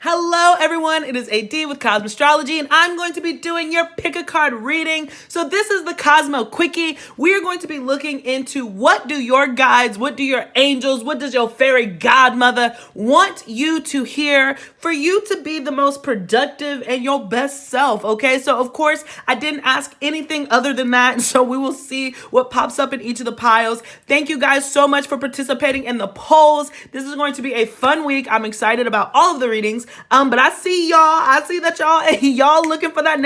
Hello everyone, it is AD with Kosmostrology and I'm going to be doing your pick a card reading. So this is the Kosmo Quickie. We are going to be looking into what do your guides, what do your angels, what does your fairy godmother want you to hear for you to be the most productive and your best self, okay? So of course, I didn't ask anything other than that, so we will see what pops up in each of the piles. Thank you guys so much for participating in the polls. This is going to be a fun week. I'm excited about all of the readings. But I see y'all. I see that y'all looking for that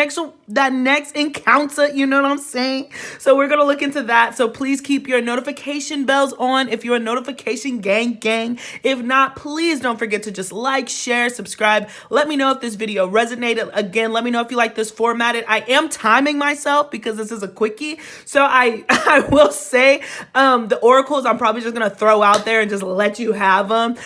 next encounter. You know what I'm saying? So we're gonna look into that. So please keep your notification bells on if you're a notification gang. If not, please don't forget to just like, share, subscribe. Let me know if this video resonated. Again, let me know if you like this formatted. I am timing myself because this is a quickie. So I will say the oracles I'm probably just gonna throw out there and just let you have them.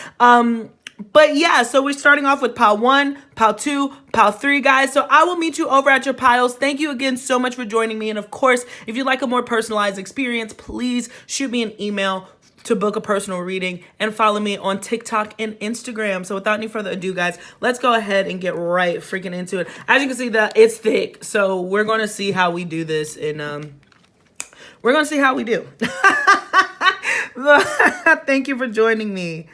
But yeah, so we're starting off with pile 1, pile 2, pile 3, guys. So I will meet you over at your piles. Thank you again so much for joining me. And of course, if you'd like a more personalized experience, please shoot me an email to book a personal reading and follow me on TikTok and Instagram. So without any further ado, guys, let's go ahead and get right freaking into it. As you can see, that it's thick. So we're going to see how we do this. And we're going to see how we do. Thank you for joining me.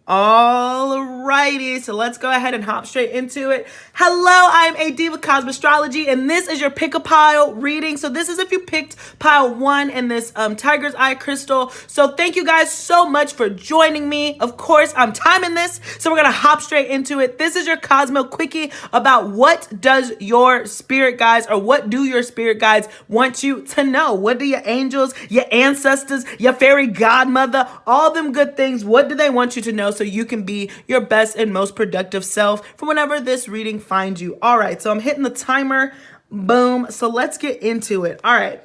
Alrighty, so let's go ahead and hop straight into it. Hello, I am AD with Kosmostrology, and this is your pick a pile reading. So this is if you picked pile 1 in this Tiger's Eye crystal. So thank you guys so much for joining me. Of course, I'm timing this, so we're gonna hop straight into it. This is your Cosmo Quickie about what does your spirit guides, or what do your spirit guides want you to know? What do your angels, your ancestors, your fairy godmother, all them good things, what do they want you to know so you can be your best and most productive self for whenever this reading finds you? All right, so I'm hitting the timer. Boom. So let's get into it. All right.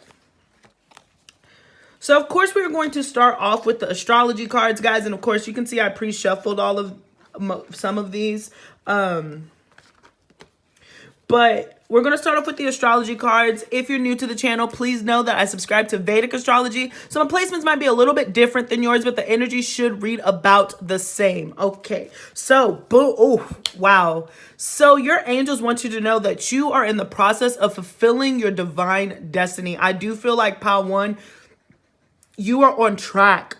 So of course we're going to start off with the astrology cards, guys, and of course you can see I pre-shuffled all of some of these. But we're going to start off with the astrology cards. If you're new to the channel, please know that I subscribe to Vedic astrology. So my placements might be a little bit different than yours, but the energy should read about the same. Okay, so boom. Oh, wow. So your angels want you to know that you are in the process of fulfilling your divine destiny. I do feel like pile 1, you are on track.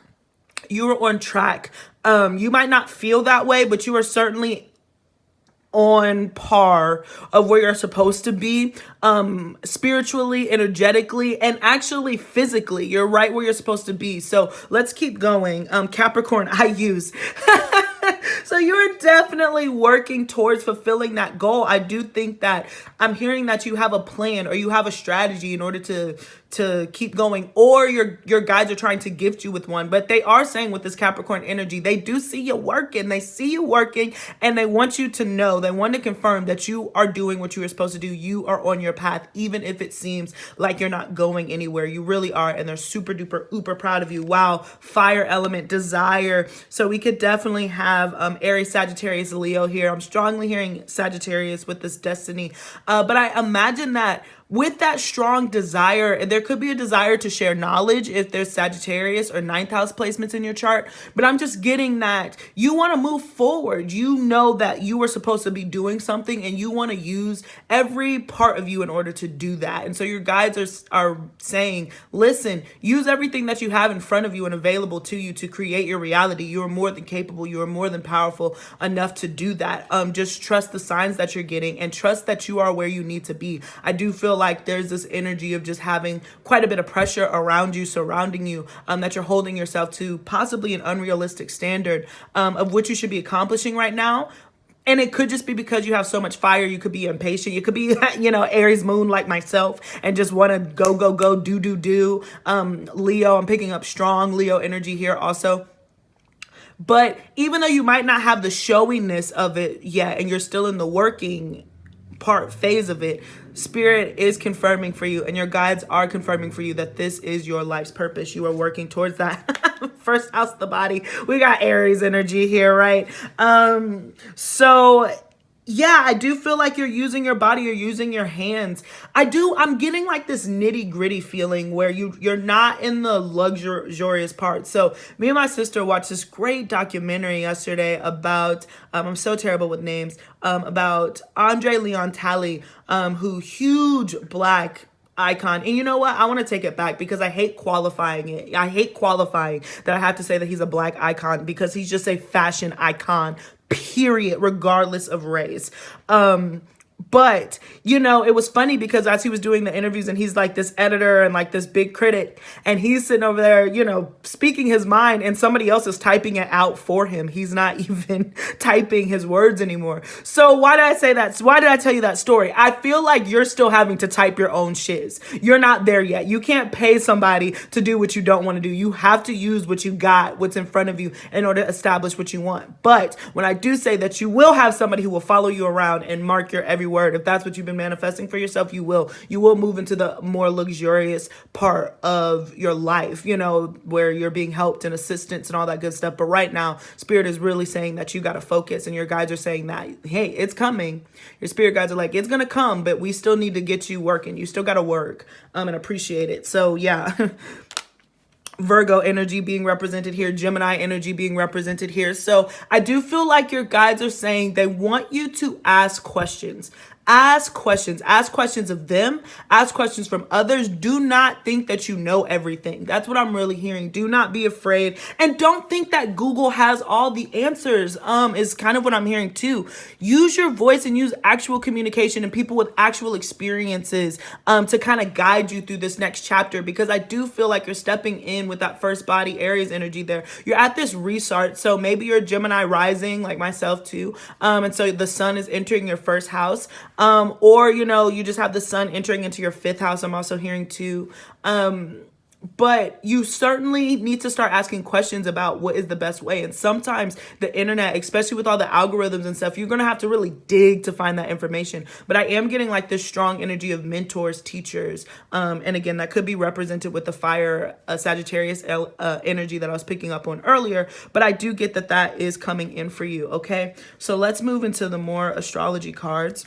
You are on track. You might not feel that way, but you are certainly on par of where you're supposed to be, spiritually, energetically, and actually physically. You're right where you're supposed to be. So let's keep going. Capricorn, I use. So you're definitely working towards fulfilling that goal. I do think that I'm hearing that you have a plan or you have a strategy in order to keep going, or your guides are trying to gift you with one. But they are saying with this Capricorn energy, they do see you working. They see you working and they want you to know, they want to confirm that you are doing what you are supposed to do. You are on your path, even if it seems like you're not going anywhere. You really are, and they're super duper uber proud of you. Wow, fire element, desire. So we could definitely have Aries, Sagittarius, Leo here. I'm strongly hearing Sagittarius with this destiny. But I imagine that with that strong desire, there could be a desire to share knowledge if there's Sagittarius or 9th house placements in your chart. But I'm just getting that you want to move forward. You know that you were supposed to be doing something and you want to use every part of you in order to do that. And so your guides are saying, listen, use everything that you have in front of you and available to you to create your reality. You are more than capable. You are more than powerful enough to do that. Just trust the signs that you're getting and trust that you are where you need to be. I do feel like there's this energy of just having quite a bit of pressure around you, surrounding you, that you're holding yourself to possibly an unrealistic standard of what you should be accomplishing right now. And it could just be because you have so much fire. You could be impatient. You could be, Aries moon like myself and just want to go, do. Leo, I'm picking up strong Leo energy here also. But even though you might not have the showiness of it yet, and you're still in the working phase of it, Spirit is confirming for you and your guides are confirming for you that this is your life's purpose. You are working towards that. First house, the body. We got Aries energy here, right? So Yeah, I do feel like you're using your body, you're using your hands. I'm getting like this nitty gritty feeling where you're not in the luxurious part. So me and my sister watched this great documentary yesterday about, I'm so terrible with names, about Andre Leon Talley, who huge black icon. And you know what? I want to take it back because I hate qualifying it. I hate qualifying that I have to say that he's a black icon because he's just a fashion icon, period, regardless of race. But, you know, it was funny because as he was doing the interviews and he's like this editor and like this big critic and he's sitting over there, you know, speaking his mind and somebody else is typing it out for him. He's not even typing his words anymore. So why did I say that? Why did I tell you that story? I feel like you're still having to type your own shiz. You're not there yet. You can't pay somebody to do what you don't want to do. You have to use what you got, what's in front of you in order to establish what you want. But when I do say that you will have somebody who will follow you around and mark your every word, if that's what you've been manifesting for yourself, you will move into the more luxurious part of your life, you know, where you're being helped and assistance and all that good stuff. But right now, spirit is really saying that you got to focus, and your guides are saying that, hey, it's coming. Your spirit guides are like, it's going to come, but we still need to get you working. You still got to work and appreciate it. So yeah. Virgo energy being represented here, Gemini energy being represented here. So I do feel like your guides are saying they want you to ask questions. Ask questions of them, ask questions from others. Do not think that you know everything. That's what I'm really hearing. Do not be afraid. And don't think that Google has all the answers, is kind of what I'm hearing too. Use your voice and use actual communication and people with actual experiences, to kind of guide you through this next chapter, because I do feel like you're stepping in with that first body Aries energy there. You're at this restart. So maybe you're Gemini rising like myself too. And so the sun is entering your first house. Or, you know, you just have the sun entering into your fifth house. I'm also hearing too. But you certainly need to start asking questions about what is the best way. And sometimes the internet, especially with all the algorithms and stuff, you're going to have to really dig to find that information. But I am getting like this strong energy of mentors, teachers. And again, that could be represented with the fire Sagittarius energy that I was picking up on earlier. But I do get that that is coming in for you. Okay, so let's move into the more astrology cards.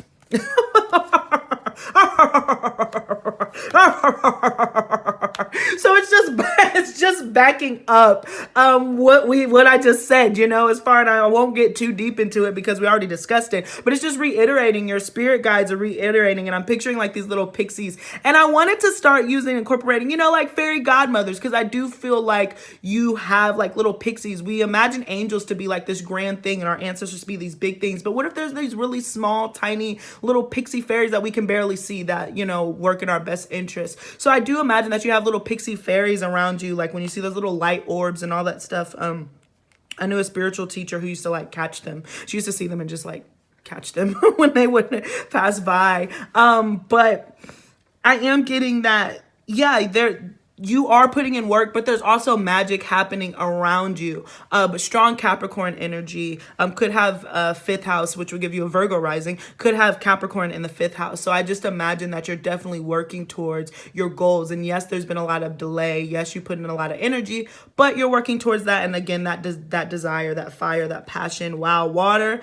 So it's just backing up what I just said, you know, as far, and I won't get too deep into it because we already discussed it, but it's just reiterating. Your spirit guides are reiterating, and I'm picturing like these little pixies, and I wanted to start incorporating, you know, like fairy godmothers, because I do feel like you have like little pixies. We imagine angels to be like this grand thing and our ancestors to be these big things, but what if there's these really small, tiny little pixie fairies that we can barely see that, you know, work in our best interest? So I do imagine that you have little pixie fairies around you, like when you see those little light orbs and all that stuff. I knew a spiritual teacher who used to like catch them. She used to see them and just like catch them when they would pass by. But I am getting that, yeah, you are putting in work, but there's also magic happening around you. But strong Capricorn energy could have fifth house, which would give you a Virgo rising, could have Capricorn in the fifth house. So I just imagine that you're definitely working towards your goals. And yes, there's been a lot of delay. Yes, you put in a lot of energy, but you're working towards that. And again, that desire, that fire, that passion. Wow, water.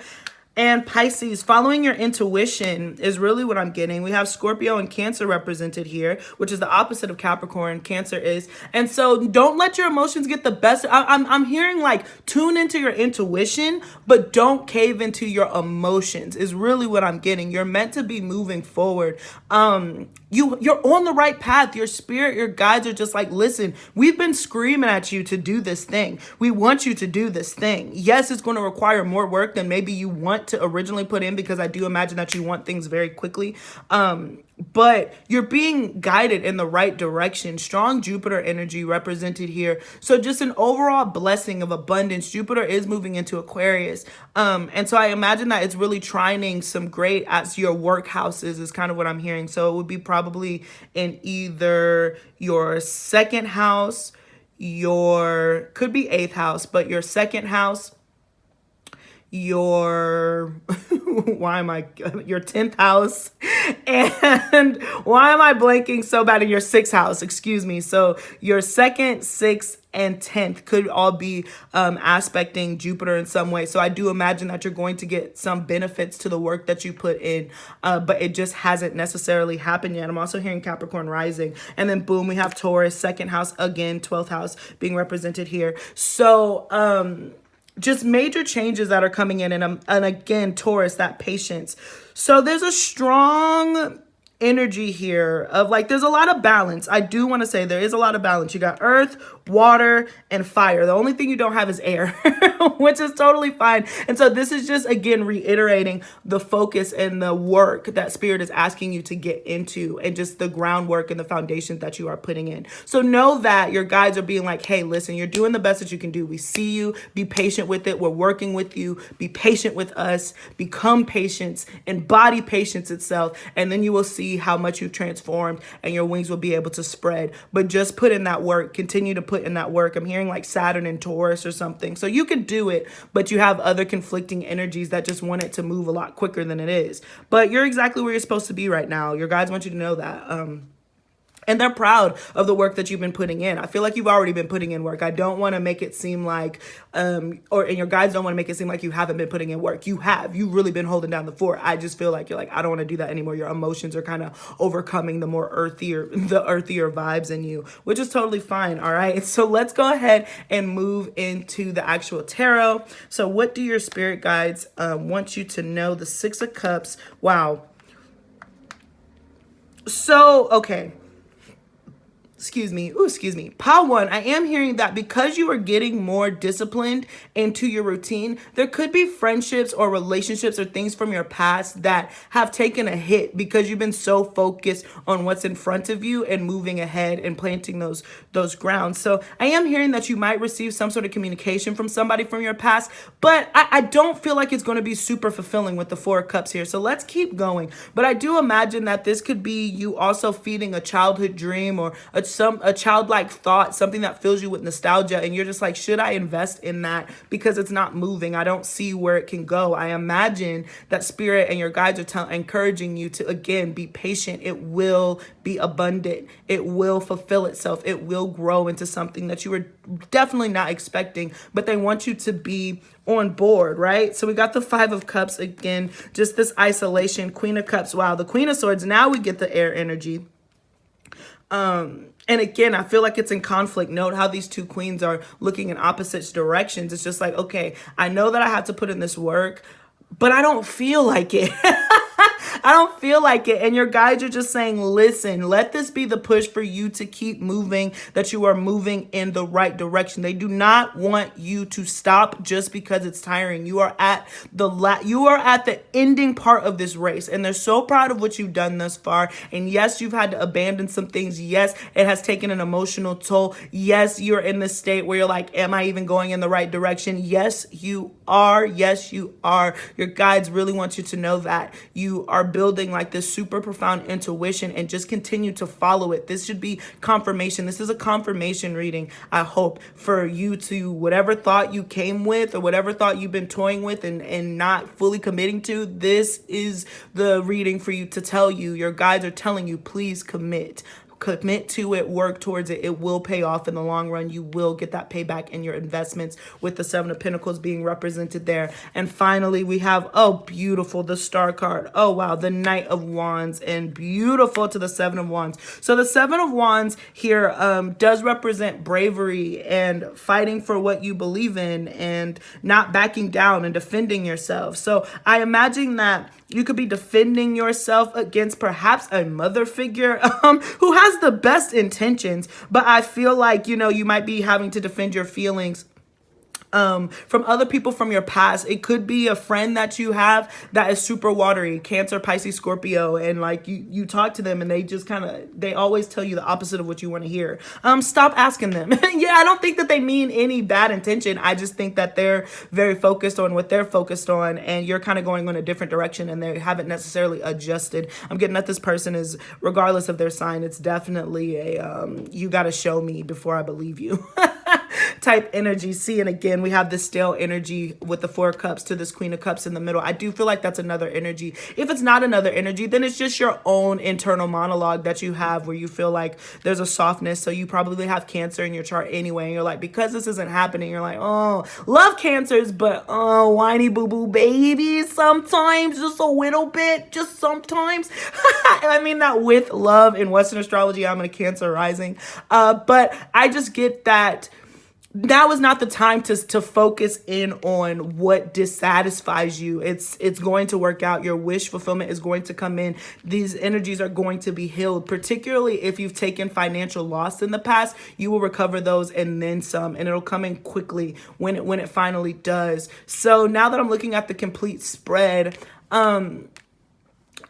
And Pisces, following your intuition is really what I'm getting. We have Scorpio and Cancer represented here, which is the opposite of Capricorn. Cancer is. And so don't let your emotions get the best. I'm hearing like tune into your intuition, but don't cave into your emotions is really what I'm getting. You're meant to be moving forward. You're on the right path. Your spirit, your guides are just like, listen, we've been screaming at you to do this thing. We want you to do this thing. Yes, it's going to require more work than maybe you want to originally put in, because I do imagine that you want things very quickly. But you're being guided in the right direction. Strong Jupiter energy represented here. So just an overall blessing of abundance. Jupiter is moving into Aquarius. And so I imagine that it's really trining some great as your work houses is kind of what I'm hearing. So it would be probably in either your second house, could be eighth house, but your second house, your why am I, your 10th house, and why am I blanking so bad, in your 6th house, excuse me. So your 2nd, 6th, and 10th could all be aspecting Jupiter in some way. So I do imagine that you're going to get some benefits to the work that you put in, but it just hasn't necessarily happened yet. I'm also hearing Capricorn rising, and then boom, we have Taurus, 2nd house again, 12th house being represented here. So just major changes that are coming in, and again, Taurus, that patience. So there's a strong energy here of like, there's a lot of balance. I do want to say there is a lot of balance. You got earth, water, and fire. The only thing you don't have is air, which is totally fine. And so this is just, again, reiterating the focus and the work that Spirit is asking you to get into, and just the groundwork and the foundations that you are putting in. So know that your guides are being like, hey, listen, you're doing the best that you can do. We see you. Be patient with it. We're working with you. Be patient with us. Become patience. Embody patience itself. And then you will see how much you've transformed, and your wings will be able to spread. But just put in that work. Continue to put in that work. I'm hearing like Saturn and Taurus or something. So you can do it, but you have other conflicting energies that just want it to move a lot quicker than it is. But you're exactly where you're supposed to be right now. Your guides want you to know that. And they're proud of the work that you've been putting in. I feel like you've already been putting in work. I don't want to make it seem like, and your guides don't want to make it seem like you haven't been putting in work. You have. You've really been holding down the fort. I just feel like you're like, I don't want to do that anymore. Your emotions are kind of overcoming the earthier vibes in you, which is totally fine. All right. So let's go ahead and move into the actual tarot. So what do your spirit guides want you to know? The 6 of Cups. Wow. So, okay. Excuse me. Pile 1, I am hearing that because you are getting more disciplined into your routine, there could be friendships or relationships or things from your past that have taken a hit because you've been so focused on what's in front of you and moving ahead and planting those grounds. So I am hearing that you might receive some sort of communication from somebody from your past, but I don't feel like it's going to be super fulfilling with the 4 of Cups here. So let's keep going. But I do imagine that this could be you also feeding a childhood dream or a childlike thought, something that fills you with nostalgia, and you're just like, should I invest in that? Because it's not moving. I don't see where it can go. I imagine that Spirit and your guides are encouraging you to, again, be patient. It will be abundant. It will fulfill itself. It will grow into something that you were definitely not expecting, but they want you to be on board, right? So we got the 5 of Cups again, just this isolation. Queen of Cups. Wow. The Queen of Swords. Now we get the air energy. And again, I feel like it's in conflict. Note how these 2 queens are looking in opposite directions. It's just like, okay, I know that I have to put in this work, but I don't feel like it. I don't feel like it. And your guides are just saying, listen, let this be the push for you to keep moving, that you are moving in the right direction. They do not want you to stop just because it's tiring. You are at the ending part of this race, and they're so proud of what you've done thus far. And yes, you've had to abandon some things. Yes, it has taken an emotional toll. Yes, you're in this state where you're like, am I even going in the right direction? Yes, you are. Yes, you are. Your guides really want you to know that you are building like this super profound intuition, and just continue to follow it. This should be confirmation. This is a confirmation reading, I hope, for you to whatever thought you came with or whatever thought you've been toying with and not fully committing to. This is the reading for you to tell you. Your guides are telling you, please commit. Commit to it, work towards it. It will pay off in the long run. You will get that payback in your investments, with the 7 of Pentacles being represented there. And finally, we have, oh, beautiful, the Star card. Oh, wow, the Knight of Wands, and beautiful to the 7 of Wands. So the 7 of Wands here does represent bravery and fighting for what you believe in and not backing down and defending yourself. So I imagine that you could be defending yourself against perhaps a mother figure who has the best intentions, but I feel like, you might be having to defend your feelings from other people from your past. It could be a friend that you have that is super watery, Cancer, Pisces, Scorpio, and like you talk to them and they just they always tell you the opposite of what you want to hear. Stop asking them. Yeah, I don't think that they mean any bad intention. I just think that they're very focused on what they're focused on, and you're kind of going in a different direction and they haven't necessarily adjusted. I'm getting that this person is, regardless of their sign, it's definitely a you got to show me before I believe you. type energy. See, and again, we have this stale energy with the Four of Cups to this Queen of Cups in the middle. I do feel like that's another energy. If it's not another energy, then it's just your own internal monologue that you have where you feel like there's a softness. So you probably have Cancer in your chart anyway. And you're like, because this isn't happening, you're like, oh, love Cancers, but oh, whiny boo-boo baby, sometimes, just a little bit, just sometimes. I mean that with love. In Western astrology, I'm in a Cancer rising. But I just get that now is not the time to focus in on what dissatisfies you. It's going to work out. Your wish fulfillment is going to come in. These energies are going to be healed, particularly if you've taken financial loss in the past. You will recover those and then some, and it'll come in quickly when it finally does. So now that I'm looking at the complete spread,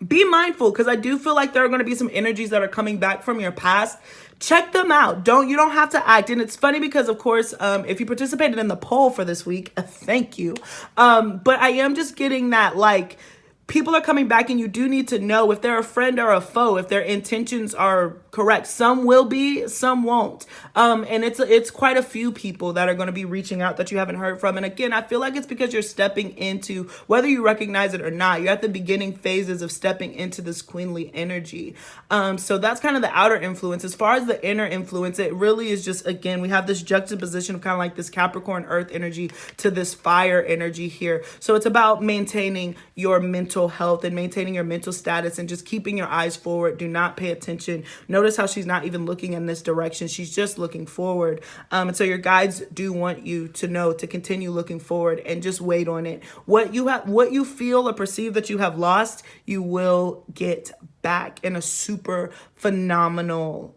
be mindful, because I do feel like there are going to be some energies that are coming back from your past. Check them out. You don't have to act. And it's funny because, of course, if you participated in the poll for this week, thank you. But I am just getting that, like, people are coming back, and you do need to know if they're a friend or a foe, if their intentions are correct. Some will be, some won't. And it's quite a few people that are going to be reaching out that you haven't heard from. And again, I feel like it's because you're stepping into, whether you recognize it or not, you're at the beginning phases of stepping into this queenly energy. So that's kind of the outer influence. As far as the inner influence, it really is just, again, we have this juxtaposition of kind of like this Capricorn earth energy to this fire energy here. So it's about maintaining your mental health and maintaining your mental status and just keeping your eyes forward. Do not pay attention. Notice how she's not even looking in this direction. She's just looking forward. And so your guides do want you to know to continue looking forward and just wait on it. What you feel or perceive that you have lost, you will get back in a super phenomenal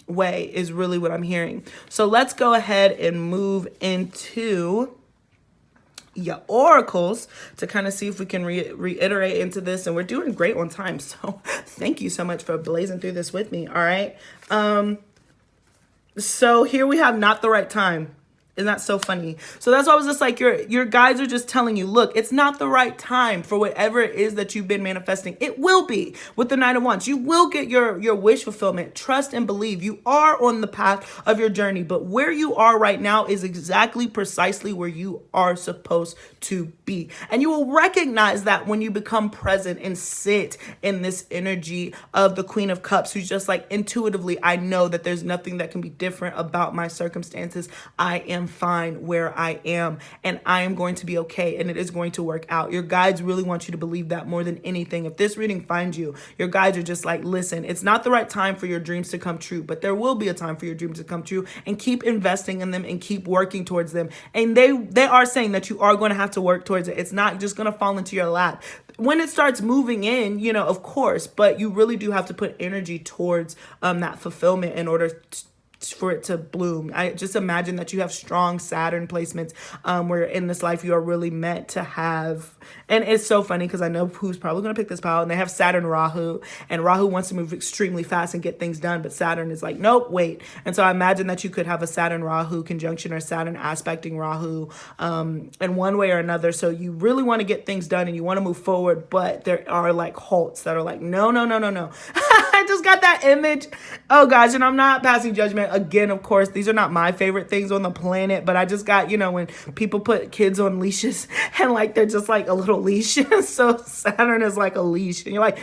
way is really what I'm hearing. So let's go ahead and move into your oracles to kind of see if we can reiterate into this. And we're doing great on time, so thank you so much for blazing through this with me. All right, so here we have not the right time. Isn't that so funny? So that's why I was just like, your guides are just telling you, look, it's not the right time for whatever it is that you've been manifesting. It will be with the Knight of Wands. You will get your wish fulfillment. Trust and believe. You are on the path of your journey, but where you are right now is exactly precisely where you are supposed to be. And you will recognize that when you become present and sit in this energy of the Queen of Cups, who's just like, intuitively, I know that there's nothing that can be different about my circumstances. I am fine where I am, and I am going to be okay, and it is going to work out. Your guides really want you to believe that more than anything. If this reading finds you, your guides are just like, listen, it's not the right time for your dreams to come true, but there will be a time for your dreams to come true, and keep investing in them and keep working towards them. And they are saying that you are going to have to work towards it. It's not just going to fall into your lap. When it starts moving in, of course, but you really do have to put energy towards that fulfillment in order for it to bloom. I just imagine that you have strong Saturn placements where in this life you are really meant to have. And it's so funny because I know who's probably going to pick this pile, and they have Saturn Rahu, and Rahu wants to move extremely fast and get things done, but Saturn is like, nope, wait. And so I imagine that you could have a Saturn Rahu conjunction or Saturn aspecting Rahu in one way or another. So you really want to get things done and you want to move forward, but there are like halts that are like, no. I just got that image. Oh gosh, and I'm not passing judgment. Again, of course, these are not my favorite things on the planet, but I just got, when people put kids on leashes and like they're just like a little leash. So Saturn is like a leash, and you're like,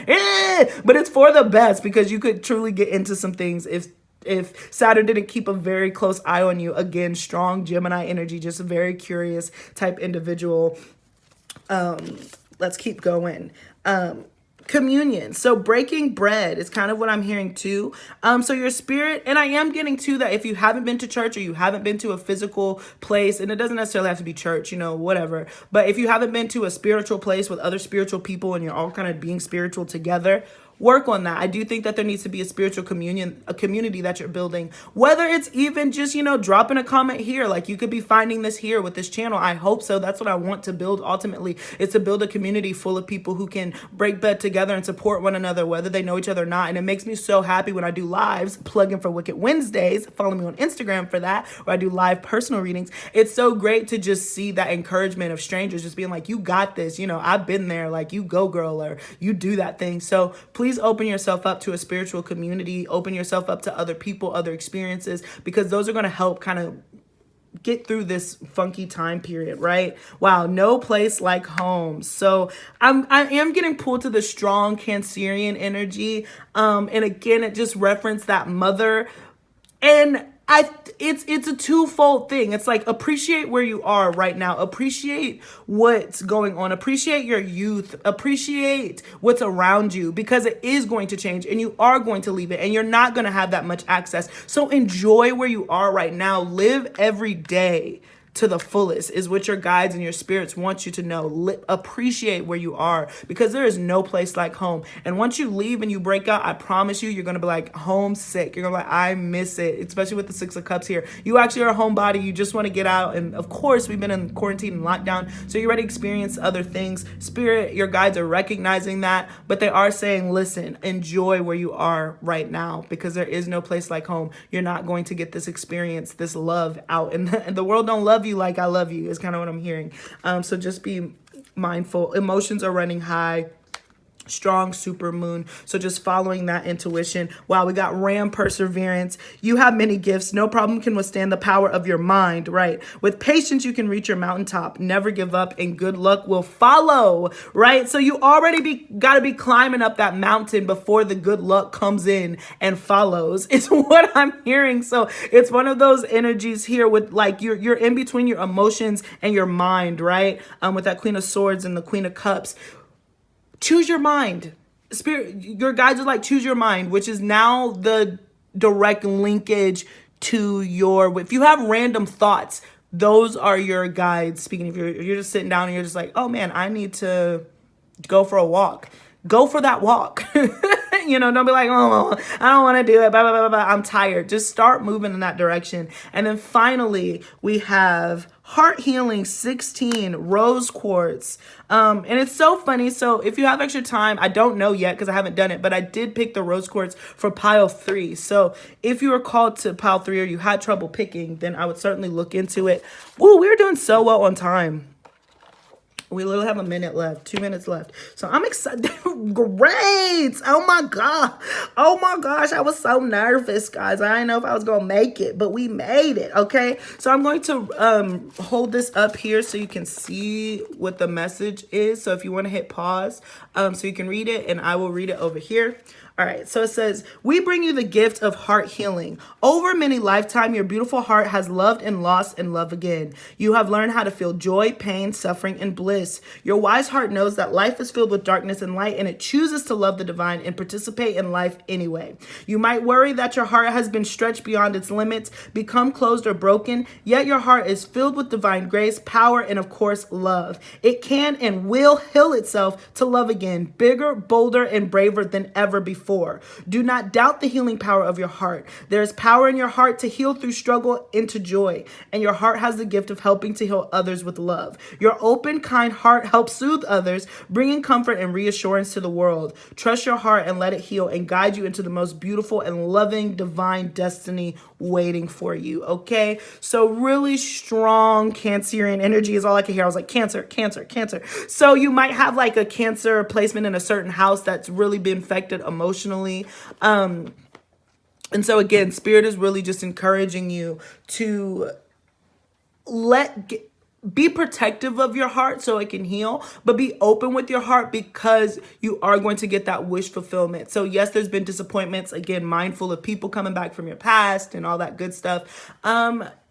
but it's for the best, because you could truly get into some things if Saturn didn't keep a very close eye on you. Again, strong Gemini energy, just a very curious type individual. Let's keep going. Communion. So breaking bread is kind of what I'm hearing too. So your spirit, and I am getting to that if you haven't been to church or you haven't been to a physical place, and it doesn't necessarily have to be church, whatever. But if you haven't been to a spiritual place with other spiritual people and you're all kind of being spiritual together, work on that. I do think that there needs to be a spiritual communion, a community that you're building, whether it's even just, dropping a comment here. Like you could be finding this here with this channel. I hope so. That's what I want to build ultimately. It's to build a community full of people who can break bread together and support one another, whether they know each other or not. And it makes me so happy when I do lives, plugging for Wicked Wednesdays. Follow me on Instagram for that, where I do live personal readings. It's so great to just see that encouragement of strangers just being like, you got this. I've been there. Like, you go, girl, or you do that thing. So please open yourself up to a spiritual community. Open yourself up to other people, other experiences, because those are going to help kind of get through this funky time period, right? Wow, no place like home. So I am getting pulled to the strong Cancerian energy. And again, it just referenced that mother. And it's a twofold thing. It's like, appreciate where you are right now. Appreciate what's going on. Appreciate your youth. Appreciate what's around you, because it is going to change and you are going to leave it and you're not going to have that much access. So enjoy where you are right now. Live every day to the fullest is what your guides and your spirits want you to know. Appreciate where you are, because there is no place like home. And once you leave and you break out, I promise you, you're going to be like homesick. You're going to be like, I miss it, especially with the Six of Cups here. You actually are a homebody. You just want to get out. And of course, we've been in quarantine and lockdown, so you're ready to experience other things. Spirit, your guides are recognizing that, but they are saying, listen, enjoy where you are right now, because there is no place like home. You're not going to get this experience, this love out. And the world don't love you like I love you is kind of what I'm hearing. So just be mindful. Emotions are running high. Strong super moon. So just following that intuition. Wow, we got Ram perseverance. You have many gifts. No problem can withstand the power of your mind, right? With patience, you can reach your mountaintop. Never give up and good luck will follow, right? So you already got to be climbing up that mountain before the good luck comes in and follows. It's what I'm hearing. So it's one of those energies here with like you're in between your emotions and your mind, right? With that Queen of Swords and the Queen of Cups. Choose your mind. Spirit, your guides are like, choose your mind, which is now the direct linkage to if you have random thoughts, those are your guides speaking. If you're just sitting down and you're just like, oh man, I need to go for a walk. Go for that walk. Don't be like, oh, I don't want to do it. Blah, blah, blah, blah. I'm tired. Just start moving in that direction. And then finally, we have Heart Healing 16, Rose Quartz. And it's so funny. So if you have extra time, I don't know yet because I haven't done it, but I did pick the Rose Quartz for pile 3. So if you were called to pile 3 or you had trouble picking, then I would certainly look into it. Woo, we're doing so well on time. We literally have a minute left, 2 minutes left. So I'm excited. Great. Oh my God. Oh my gosh. I was so nervous, guys. I didn't know if I was going to make it, but we made it. Okay. So I'm going to hold this up here so you can see what the message is. So if you want to hit pause so you can read it, and I will read it over here. All right, so it says, we bring you the gift of heart healing. Over many lifetimes, your beautiful heart has loved and lost and love again. You have learned how to feel joy, pain, suffering, and bliss. Your wise heart knows that life is filled with darkness and light, and it chooses to love the divine and participate in life anyway. You might worry that your heart has been stretched beyond its limits, become closed or broken, yet your heart is filled with divine grace, power, and of course, love. It can and will heal itself to love again, bigger, bolder, and braver than ever before. Do not doubt the healing power of your heart. There is power in your heart to heal through struggle into joy, and your heart has the gift of helping to heal others with love. Your open, kind heart helps soothe others, bringing comfort and reassurance to the world. Trust your heart and let it heal and guide you into the most beautiful and loving divine destiny waiting for you. Okay, so really strong Cancerian energy is all I could hear. I was like, Cancer, Cancer, Cancer. So you might have like a Cancer placement in a certain house that's really been affected emotionally. And so again, Spirit is really just encouraging you to be protective of your heart so it can heal, but be open with your heart because you are going to get that wish fulfillment. So yes, there's been disappointments. Again, mindful of people coming back from your past and all that good stuff.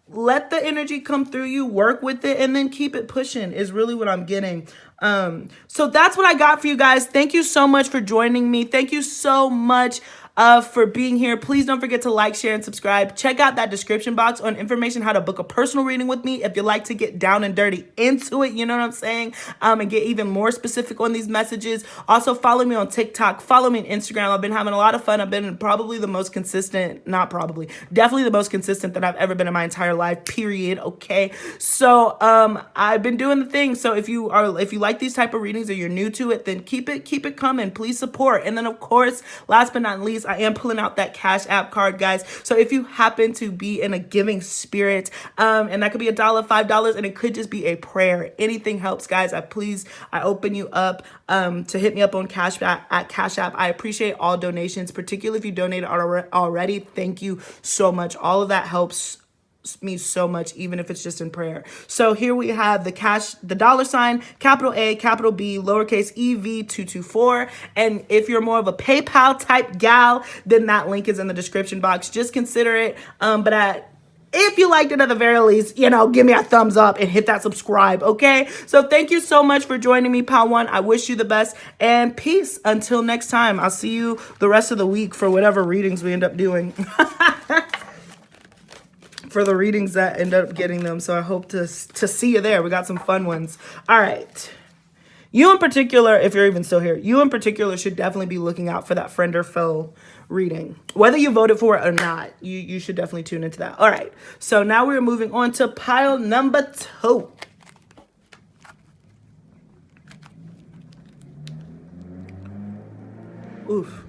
Let the energy come through you, work with it, and then keep it pushing is really what I'm getting. So that's what I got for you guys. Thank you so much for joining me. Thank you so much for being here. Please don't forget to like, share, and subscribe. Check out that description box on information how to book a personal reading with me if you like to get down and dirty into it, you know what I'm saying, and get even more specific on these messages. Also, follow me on TikTok. Follow me on Instagram. I've been having a lot of fun. I've been definitely the most consistent that I've ever been in my entire life, period. Okay, so I've been doing the thing. So if you like these type of readings or you're new to it, then keep it coming. Please support. And then of course, last but not least, I am pulling out that Cash App card, guys. So if you happen to be in a giving spirit, and that could be $1, $5, and it could just be a prayer. Anything helps, guys. I open you up to hit me up on Cash App at Cash App. I appreciate all donations, particularly if you donated already. Thank you so much. All of that helps me so much, even if it's just in prayer. So here we have the dollar sign, capital A, capital B, lowercase EV224. And if you're more of a PayPal type gal, then that link is in the description box. Just consider it. If you liked it at the very least, give me a thumbs up and hit that subscribe, okay? So thank you so much for joining me, Pal One. I wish you the best and peace until next time. I'll see you the rest of the week for whatever readings we end up doing. For the readings that end up getting them. So I hope to see you there. We got some fun ones. All right. You in particular, if you're even still here, you in particular should definitely be looking out for that friend or foe reading. Whether you voted for it or not, you should definitely tune into that. All right. So now we're moving on to pile number 2. Oof.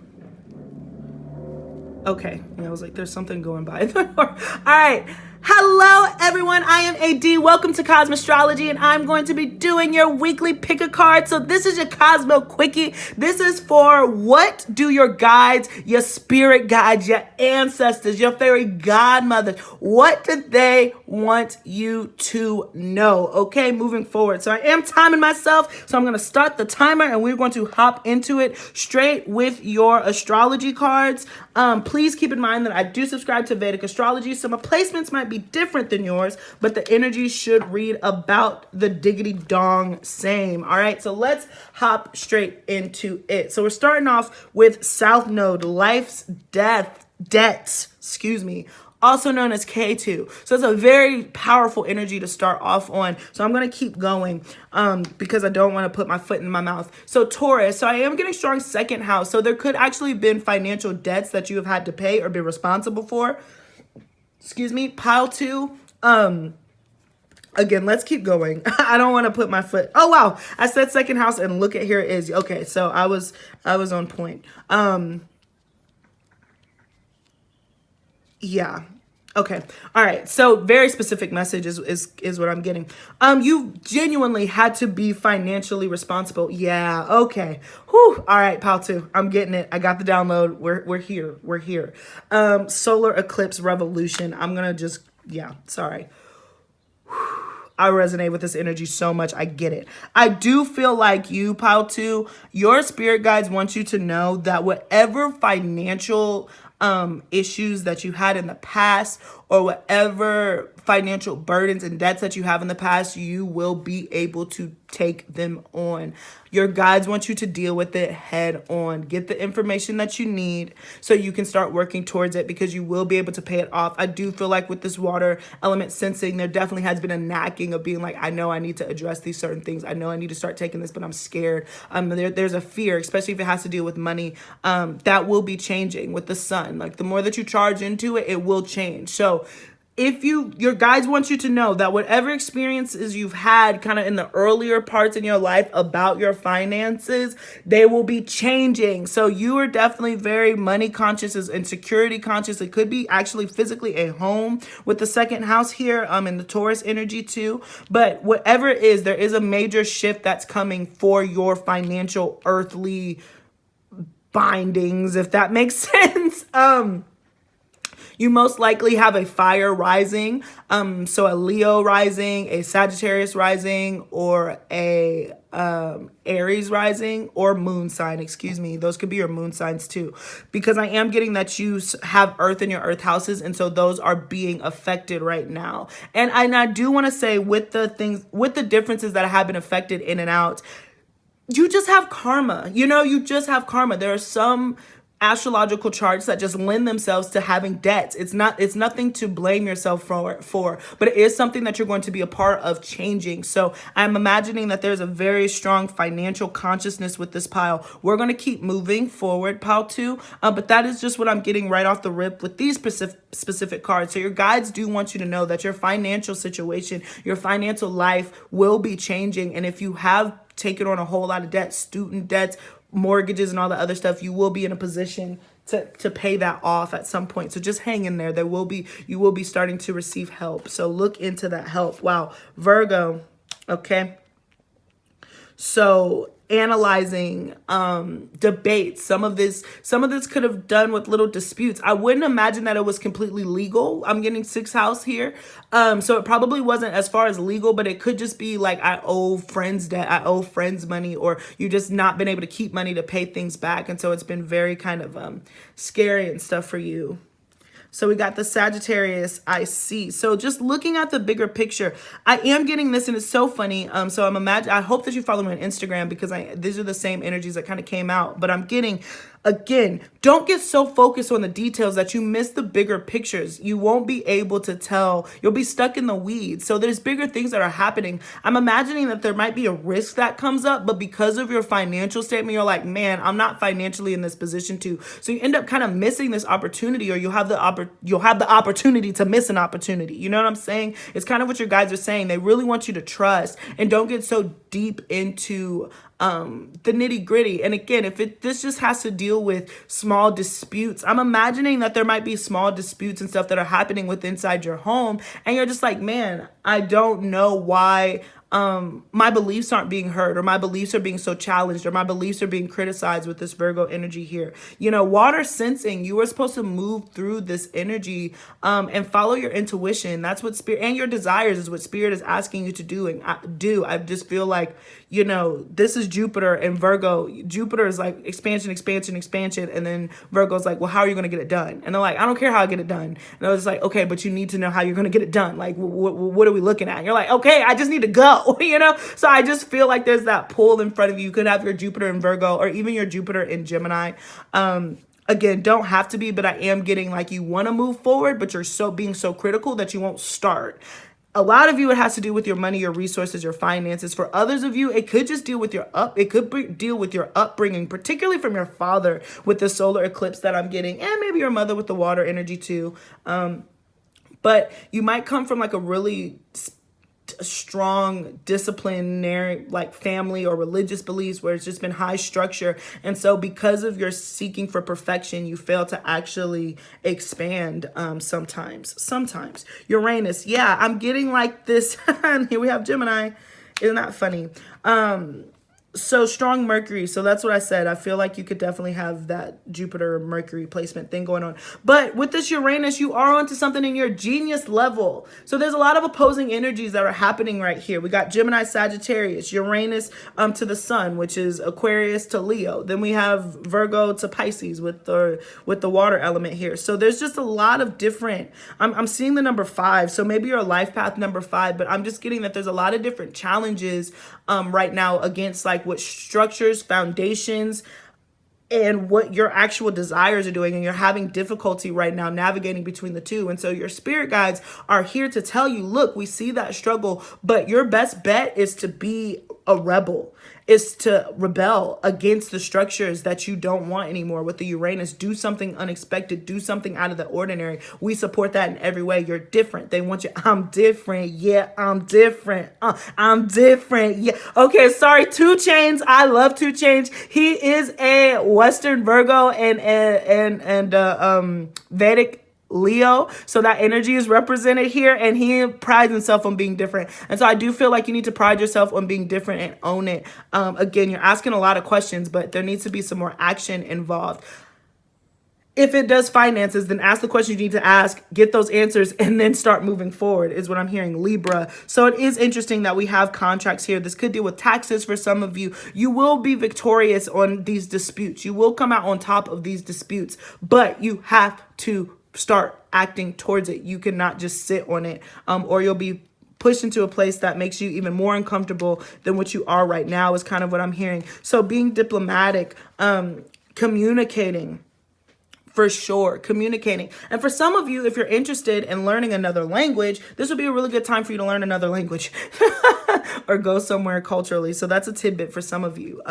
Okay, and I was like, there's something going by the door. All right. Hello, everyone. I am AD. Welcome to Kosmostrology, and I'm going to be doing your weekly pick a card. So this is your Cosmo Quickie. This is for what do your guides, your spirit guides, your ancestors, your fairy godmothers, what do they want you to know? Okay, moving forward. So I am timing myself, so I'm going to start the timer, and we're going to hop into it straight with your astrology cards. Please keep in mind that I do subscribe to Vedic astrology, so my placements might be different than yours, but the energy should read about the diggity dong same. All right, so let's hop straight into it. So we're starting off with South Node, life's debts, also known as K2. So it's a very powerful energy to start off on. So I'm going to keep going because I don't want to put my foot in my mouth. So Taurus, so I am getting strong second house. So there could actually have been financial debts that you have had to pay or be responsible for. Pile 2. Again, let's keep going. I don't want to put my foot. Oh, wow. I said second house and look at here it is. Okay, so I was on point. Yeah. Okay. All right. So very specific message is what I'm getting. You genuinely had to be financially responsible. Yeah. Okay. Whew. All right, pal 2. I'm getting it. I got the download. We're here. We're here. Solar eclipse revolution. I'm going to just, sorry. I resonate with this energy so much. I get it. I do feel like you, pile 2, your spirit guides want you to know that whatever financial issues that you had in the past or whatever financial burdens and debts that you have in the past, you will be able to take them on. Your guides want you to deal with it head on. Get the information that you need so you can start working towards it because you will be able to pay it off. I do feel like with this water element sensing, there definitely has been a knacking of being like, I know I need to address these certain things. I know I need to start taking this, but I'm scared. There's a fear, especially if it has to deal with money, that will be changing with the sun. Like the more that you charge into it, it will change. So if your guides want you to know that whatever experiences you've had kind of in the earlier parts in your life about your finances, they will be changing. So you are definitely very money conscious and security conscious. It could be actually physically a home with the second house here in the Taurus energy too. But whatever it is, there is a major shift that's coming for your financial earthly bindings, if that makes sense. You most likely have a fire rising, so a Leo rising, a Sagittarius rising, or a Aries rising, or moon sign, Those could be your moon signs too, because I am getting that you have earth in your earth houses, and so those are being affected right now. And I do want to say with the differences that have been affected in and out, you just have karma. You just have karma. There are some astrological charts that just lend themselves to having debts. It's nothing to blame yourself for, but it is something that you're going to be a part of changing. So I'm imagining that there's a very strong financial consciousness with this pile. We're going to keep moving forward, pile 2, but that is just what I'm getting right off the rip with these specific cards. So your guides do want you to know that your financial situation, your financial life will be changing. And if you have taken on a whole lot of debt, student debts, mortgages and all the other stuff, you will be in a position to pay that off at some point. So just hang in there. You will be starting to receive help. So look into that help. Wow. Virgo. Okay. So analyzing debates, some of this could have done with little disputes. I wouldn't imagine that it was completely legal. I'm getting 6th house here, so it probably wasn't as far as legal, but it could just be like I owe friends debt, I owe friends money, or you just not been able to keep money to pay things back, and so it's been very kind of scary and stuff for you. So we got the Sagittarius, I see. So just looking at the bigger picture, I am getting this, and it's so funny. So I hope that you follow me on Instagram, because these are the same energies that kind of came out. But I'm getting, again, don't get so focused on the details that you miss the bigger pictures. You won't be able to tell. You'll be stuck in the weeds. So there's bigger things that are happening. I'm imagining that there might be a risk that comes up, but because of your financial statement, you're like, man, I'm not financially in this position to. So you end up kind of missing this opportunity, or you'll have the opportunity to miss an opportunity. You know what I'm saying? It's kind of what your guides are saying. They really want you to trust and don't get so deep into the nitty gritty. And again, this just has to deal with small disputes, I'm imagining that there might be small disputes and stuff that are happening with inside your home, and you're just like, man, I don't know why my beliefs aren't being heard, or my beliefs are being so challenged, or my beliefs are being criticized with this Virgo energy here. You know, water sensing, you are supposed to move through this energy and follow your intuition. That's what spirit, and your desires is what spirit is asking you to do. And I just feel like, you know, this is Jupiter and Virgo. Jupiter is like expansion, expansion, expansion. And then Virgo's like, well, how are you going to get it done? And they're like, I don't care how I get it done. And I was like, okay, but you need to know how you're going to get it done. Like, what are we looking at? And you're like, okay, I just need to go, you know? So I just feel like there's that pull in front of you. You could have your Jupiter in Virgo, or even your Jupiter in Gemini. Again, don't have to be, but I am getting like you want to move forward, but you're being so critical that you won't start. A lot of you, it has to do with your money, your resources, your finances. For others of you, it could just deal with deal with your upbringing, particularly from your father with the solar eclipse that I'm getting, and maybe your mother with the water energy too. But you might come from like a really strong disciplinary like family or religious beliefs where it's just been high structure, and so because of your seeking for perfection, you fail to actually expand sometimes. Uranus, yeah, I'm getting like this. And here we have Gemini. Isn't that funny? So strong Mercury. So that's what I said. I feel like you could definitely have that Jupiter Mercury placement thing going on. But with this Uranus, you are onto something in your genius level. So there's a lot of opposing energies that are happening right here. We got Gemini, Sagittarius, Uranus to the Sun, which is Aquarius to Leo. Then we have Virgo to Pisces with the water element here. So there's just a lot of different, I'm seeing the number 5. So maybe your life path number 5, but I'm just getting that there's a lot of different challenges right now against like what structures, foundations, and what your actual desires are doing, and you're having difficulty right now navigating between the two. And so your spirit guides are here to tell you, look, we see that struggle, but your best bet is to be a rebel, is to rebel against the structures that you don't want anymore. With the Uranus, do something unexpected, do something out of the ordinary. We support that in every way. You're different. They want you. I'm different. Yeah, I'm different. I'm different. Yeah. Okay, sorry, 2 Chainz. I love 2 Chainz. He is a Western Virgo and Vedic Leo, so that energy is represented here, and he prides himself on being different. And so I do feel like you need to pride yourself on being different and own it. Again, you're asking a lot of questions, but there needs to be some more action involved. If it does finances, then ask the questions you need to ask, get those answers, and then start moving forward is what I'm hearing, Libra. So it is interesting that we have contracts here. This could deal with taxes for some of you. You will be victorious on these disputes. You will come out on top of these disputes, but you have to start acting towards it. You cannot just sit on it, or you'll be pushed into a place that makes you even more uncomfortable than what you are right now is kind of what I'm hearing. So being diplomatic, communicating, for sure, communicating. And for some of you, if you're interested in learning another language, this would be a really good time for you to learn another language or go somewhere culturally. So that's a tidbit for some of you.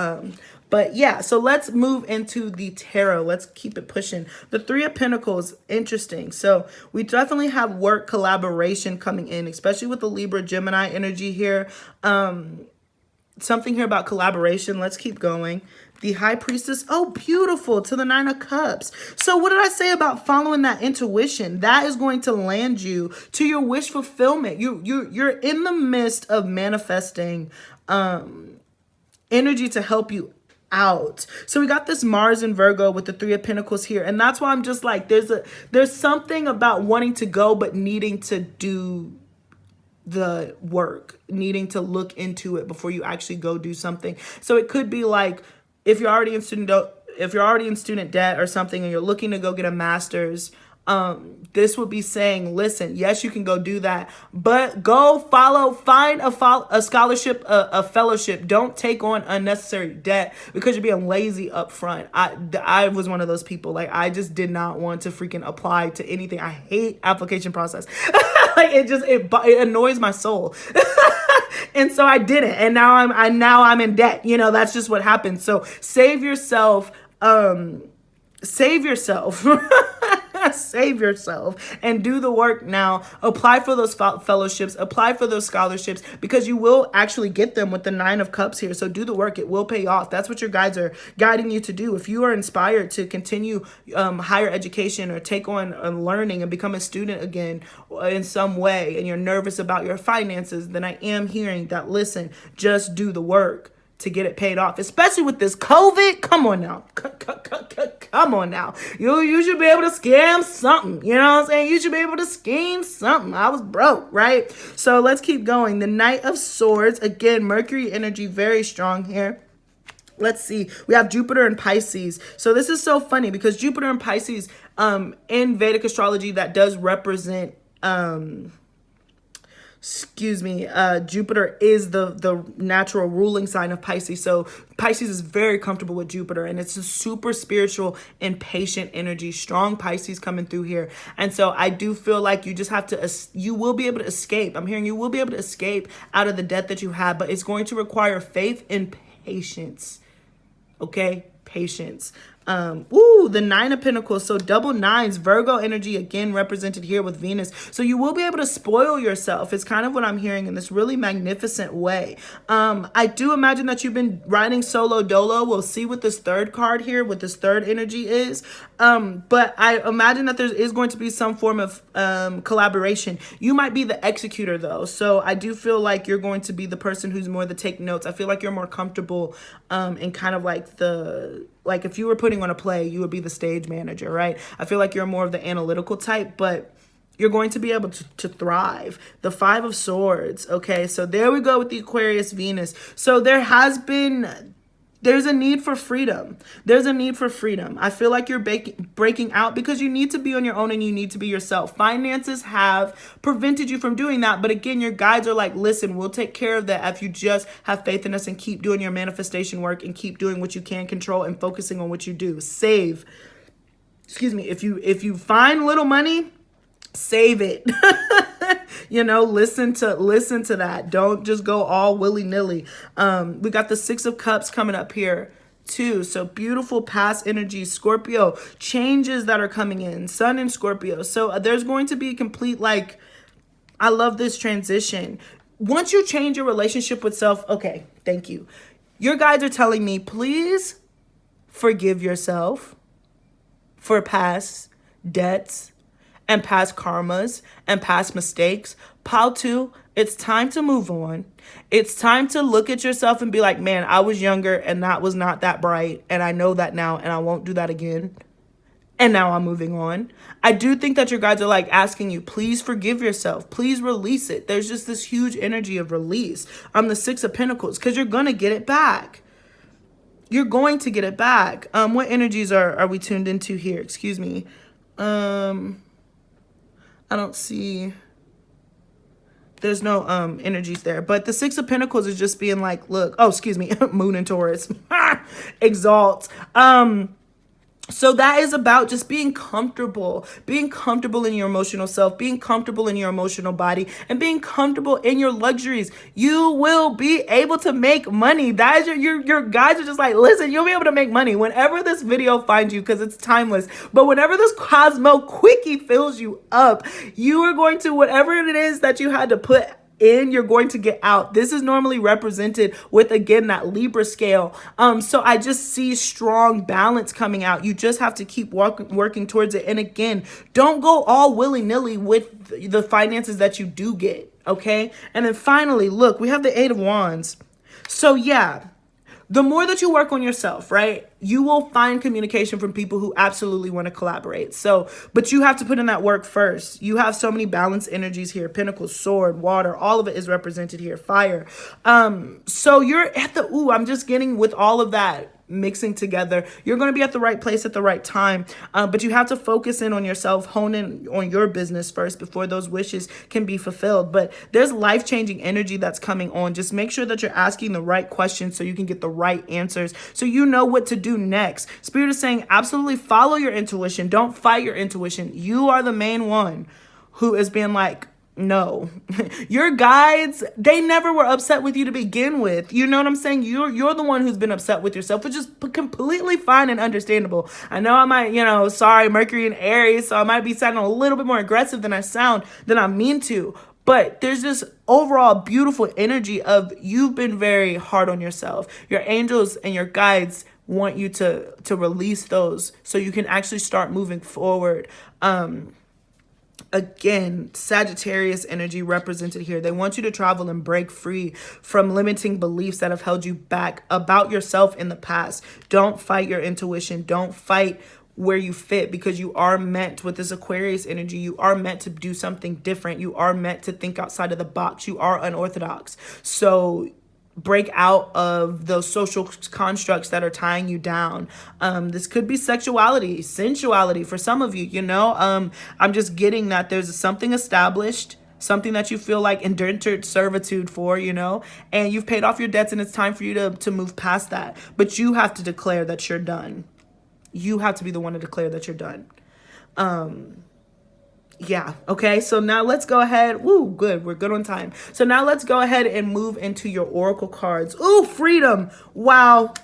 But yeah, so let's move into the tarot. Let's keep it pushing. The 3 of Pentacles, interesting. So we definitely have work collaboration coming in, especially with the Libra Gemini energy here. Something here about collaboration. Let's keep going. The High Priestess, oh, beautiful, to the 9 of Cups. So what did I say about following that intuition? That is going to land you to your wish fulfillment. You're in the midst of manifesting energy to help you out. So we got this Mars in Virgo with the 3 of Pentacles here. And that's why I'm just like, there's something about wanting to go, but needing to do the work, needing to look into it before you actually go do something. So it could be like, if you're already in student debt or something and you're looking to go get a master's, this would be saying, listen, yes, you can go do that, but go find a scholarship, a fellowship. Don't take on unnecessary debt because you're being lazy up front. I was one of those people. Like, I just did not want to freaking apply to anything. I hate application process. Like, it annoys my soul. And so I didn't. And now I'm in debt. You know, that's just what happens. So save yourself. Save yourself. Save yourself and do the work now. Apply for those fellowships, apply for those scholarships, because you will actually get them with the 9 of Cups here. So do the work. It will pay off. That's what your guides are guiding you to do. If you are inspired to continue higher education or take on learning and become a student again in some way, and you're nervous about your finances, then I am hearing that, listen, just do the work to get it paid off, especially with this COVID. Come on now. Come on now. You should be able to scam something. You know what I'm saying? You should be able to scheme something. I was broke, right? So let's keep going. The Knight of Swords. Again, Mercury energy very strong here. Let's see. We have Jupiter and Pisces. So this is so funny because Jupiter and Pisces in Vedic astrology, that does represent Jupiter is the natural ruling sign of Pisces. So Pisces is very comfortable with Jupiter, and it's a super spiritual and patient energy. Strong Pisces coming through here. And so I do feel like you just have to, you will be able to escape. I'm hearing you will be able to escape out of the debt that you have, but it's going to require faith and patience. Okay? Patience. The 9 of Pentacles. So double 9s, Virgo energy again represented here with Venus. So you will be able to spoil yourself. It's kind of what I'm hearing in this really magnificent way. I do imagine that you've been riding solo dolo. We'll see what this 3rd card here, what this 3rd energy is. But I imagine that there is going to be some form of collaboration. You might be the executor though. So I do feel like you're going to be the person who's more the take notes. I feel like you're more comfortable in kind of like if you were putting on a play, you would be the stage manager, right? I feel like you're more of the analytical type, but you're going to be able to thrive. The 5 of Swords. Okay, so there we go with the Aquarius Venus. So there's a need for freedom. There's a need for freedom. I feel like you're breaking out because you need to be on your own and you need to be yourself. Finances have prevented you from doing that. But again, your guides are like, listen, we'll take care of that if you just have faith in us and keep doing your manifestation work and keep doing what you can control and focusing on what you do. Save. Excuse me. If you find little money, save it. You know, listen to that. Don't just go all willy-nilly. We got the 6 of Cups coming up here too. So beautiful past energy. Scorpio, changes that are coming in. Sun in Scorpio. So there's going to be a complete, like, I love this transition. Once you change your relationship with self, okay, thank you. Your guides are telling me, please forgive yourself for past debts and past karmas and past mistakes. Pile 2, it's time to move on. It's time to look at yourself and be like, man, I was younger and that was not that bright. And I know that now and I won't do that again. And now I'm moving on. I do think that your guides are like asking you, please forgive yourself. Please release it. There's just this huge energy of release. The 6 of Pentacles, because you're going to get it back. You're going to get it back. What energies are we tuned into here? Excuse me. I don't see, there's no energies there, but the 6 of Pentacles is just being like, look, oh, excuse me, Moon and Taurus, exalt. So that is about just being comfortable in your emotional self, being comfortable in your emotional body, and being comfortable in your luxuries. You will be able to make money. That is your guys are just like, listen, you'll be able to make money whenever this video finds you, because it's timeless. But whenever this Cosmo Quickie fills you up, you are going to, whatever it is that you had to put in, you're going to get out. This is normally represented with, again, that Libra scale. So I just see strong balance coming out. You just have to keep working towards it. And again, don't go all willy-nilly with the finances that you do get, okay? And then finally, look, we have the 8 of Wands. So yeah, the more that you work on yourself, right, you will find communication from people who absolutely want to collaborate. So, but you have to put in that work first. You have so many balanced energies here. Pentacles, sword, water, all of it is represented here. Fire. So you're at the, I'm just getting with all of that mixing together. You're going to be at the right place at the right time. But you have to focus in on yourself, hone in on your business first before those wishes can be fulfilled. But there's life-changing energy that's coming on. Just make sure that you're asking the right questions so you can get the right answers, so you know what to do next. Spirit is saying absolutely follow your intuition. Don't fight your intuition. You are the main one who is being like, no. Your guides, they never were upset with you to begin with. You know what I'm saying? You're the one who's been upset with yourself, which is completely fine and understandable. I know I might, sorry, Mercury and Aries, so I might be sounding a little bit more aggressive than I mean to. But there's this overall beautiful energy of you've been very hard on yourself. Your angels and your guides want you to release those so you can actually start moving forward. Again, Sagittarius energy represented here. They want you to travel and break free from limiting beliefs that have held you back about yourself in the past. Don't fight your intuition. Don't fight where you fit, because you are meant, with this Aquarius energy, you are meant to do something different. You are meant to think outside of the box. You are unorthodox. So break out of those social constructs that are tying you down. This could be sexuality, sensuality for some of you, I'm just getting that there's something established, something that you feel like indentured servitude for, and you've paid off your debts, and it's time for you to move past that. But you have to declare that you're done. You have to be the one to declare that you're done. Yeah. Okay. So now let's go ahead. Woo, good. We're good on time. So now let's go ahead and move into your oracle cards. Ooh, freedom. Wow.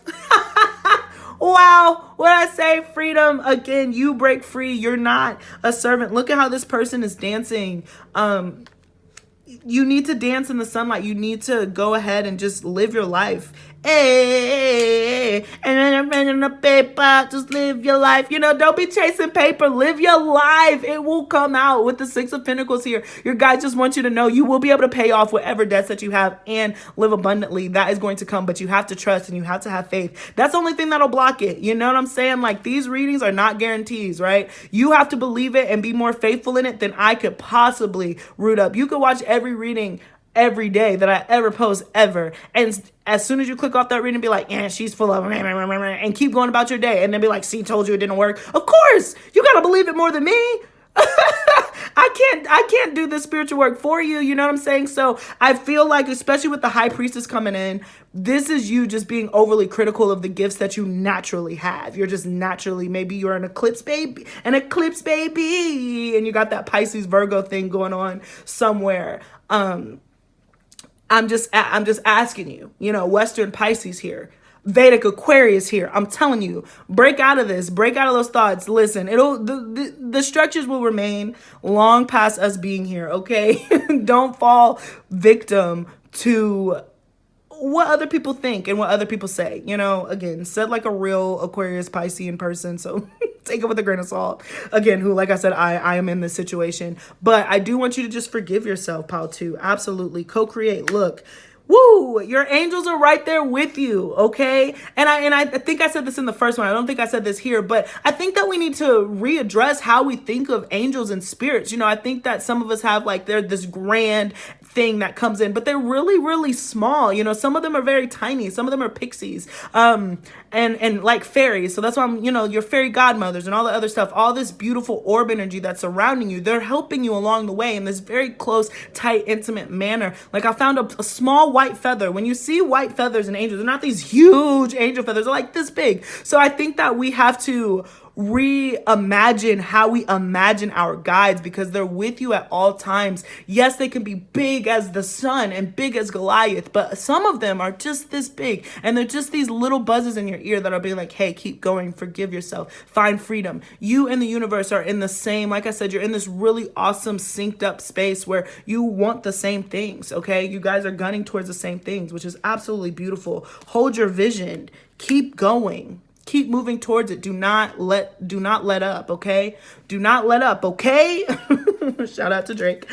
Wow. What I say, freedom. Again, you break free. You're not a servant. Look at how this person is dancing. You need to dance in the sunlight. You need to go ahead and just live your life. Hey, and then I'm running the paper. Just live your life. Don't be chasing paper. Live your life. It will come out with the Six of Pentacles here. Your guide just wants you to know you will be able to pay off whatever debts that you have and live abundantly. That is going to come, but you have to trust and you have to have faith. That's the only thing that'll block it. You know what I'm saying? Like, these readings are not guarantees, right? You have to believe it and be more faithful in it than I could possibly root up. You could watch every reading every day that I ever post ever, and as soon as you click off that reading, be like, she's full of and keep going about your day, and then be like, see, told you it didn't work. Of course, you gotta believe it more than me. I can't do this spiritual work for you. You know what I'm saying? So I feel like, especially with the High Priestess coming in, this is you just being overly critical of the gifts that you naturally have. You're just naturally, maybe you're an eclipse baby, and you got that Pisces Virgo thing going on somewhere. I'm just asking you, Western Pisces here, Vedic Aquarius here. I'm telling you, break out of this, break out of those thoughts. Listen, the structures will remain long past us being here. Okay. Don't fall victim to what other people think and what other people say. Again, said like a real Aquarius Piscean person. So take it with a grain of salt. Again, who, like I said, I am in this situation. But I do want you to just forgive yourself, pal, too. Absolutely. Co-create. Look. Woo! Your angels are right there with you, okay? And I think I said this in the first one. I don't think I said this here, but I think that we need to readdress how we think of angels and spirits. I think that some of us have they're this grand thing that comes in, but they're really, really small. Some of them are very tiny. Some of them are pixies, and like fairies. So that's why I'm, your fairy godmothers and all the other stuff, all this beautiful orb energy that's surrounding you. They're helping you along the way in this very close, tight, intimate manner. Like, I found a small white feather. When you see white feathers in angels, they're not these huge angel feathers. They're like this big. So I think that we have to reimagine how we imagine our guides, because they're with you at all times. Yes, they can be big as the sun and big as Goliath, but some of them are just this big, and they're just these little buzzes in your ear that are being like, hey, keep going, forgive yourself, find freedom. You and the universe are in the same, like I said, you're in this really awesome synced up space where you want the same things. Okay, you guys are gunning towards the same things, which is absolutely beautiful. Hold your vision, keep going. Keep moving towards it. Do not let up, okay? Do not let up, okay? Shout out to Drake.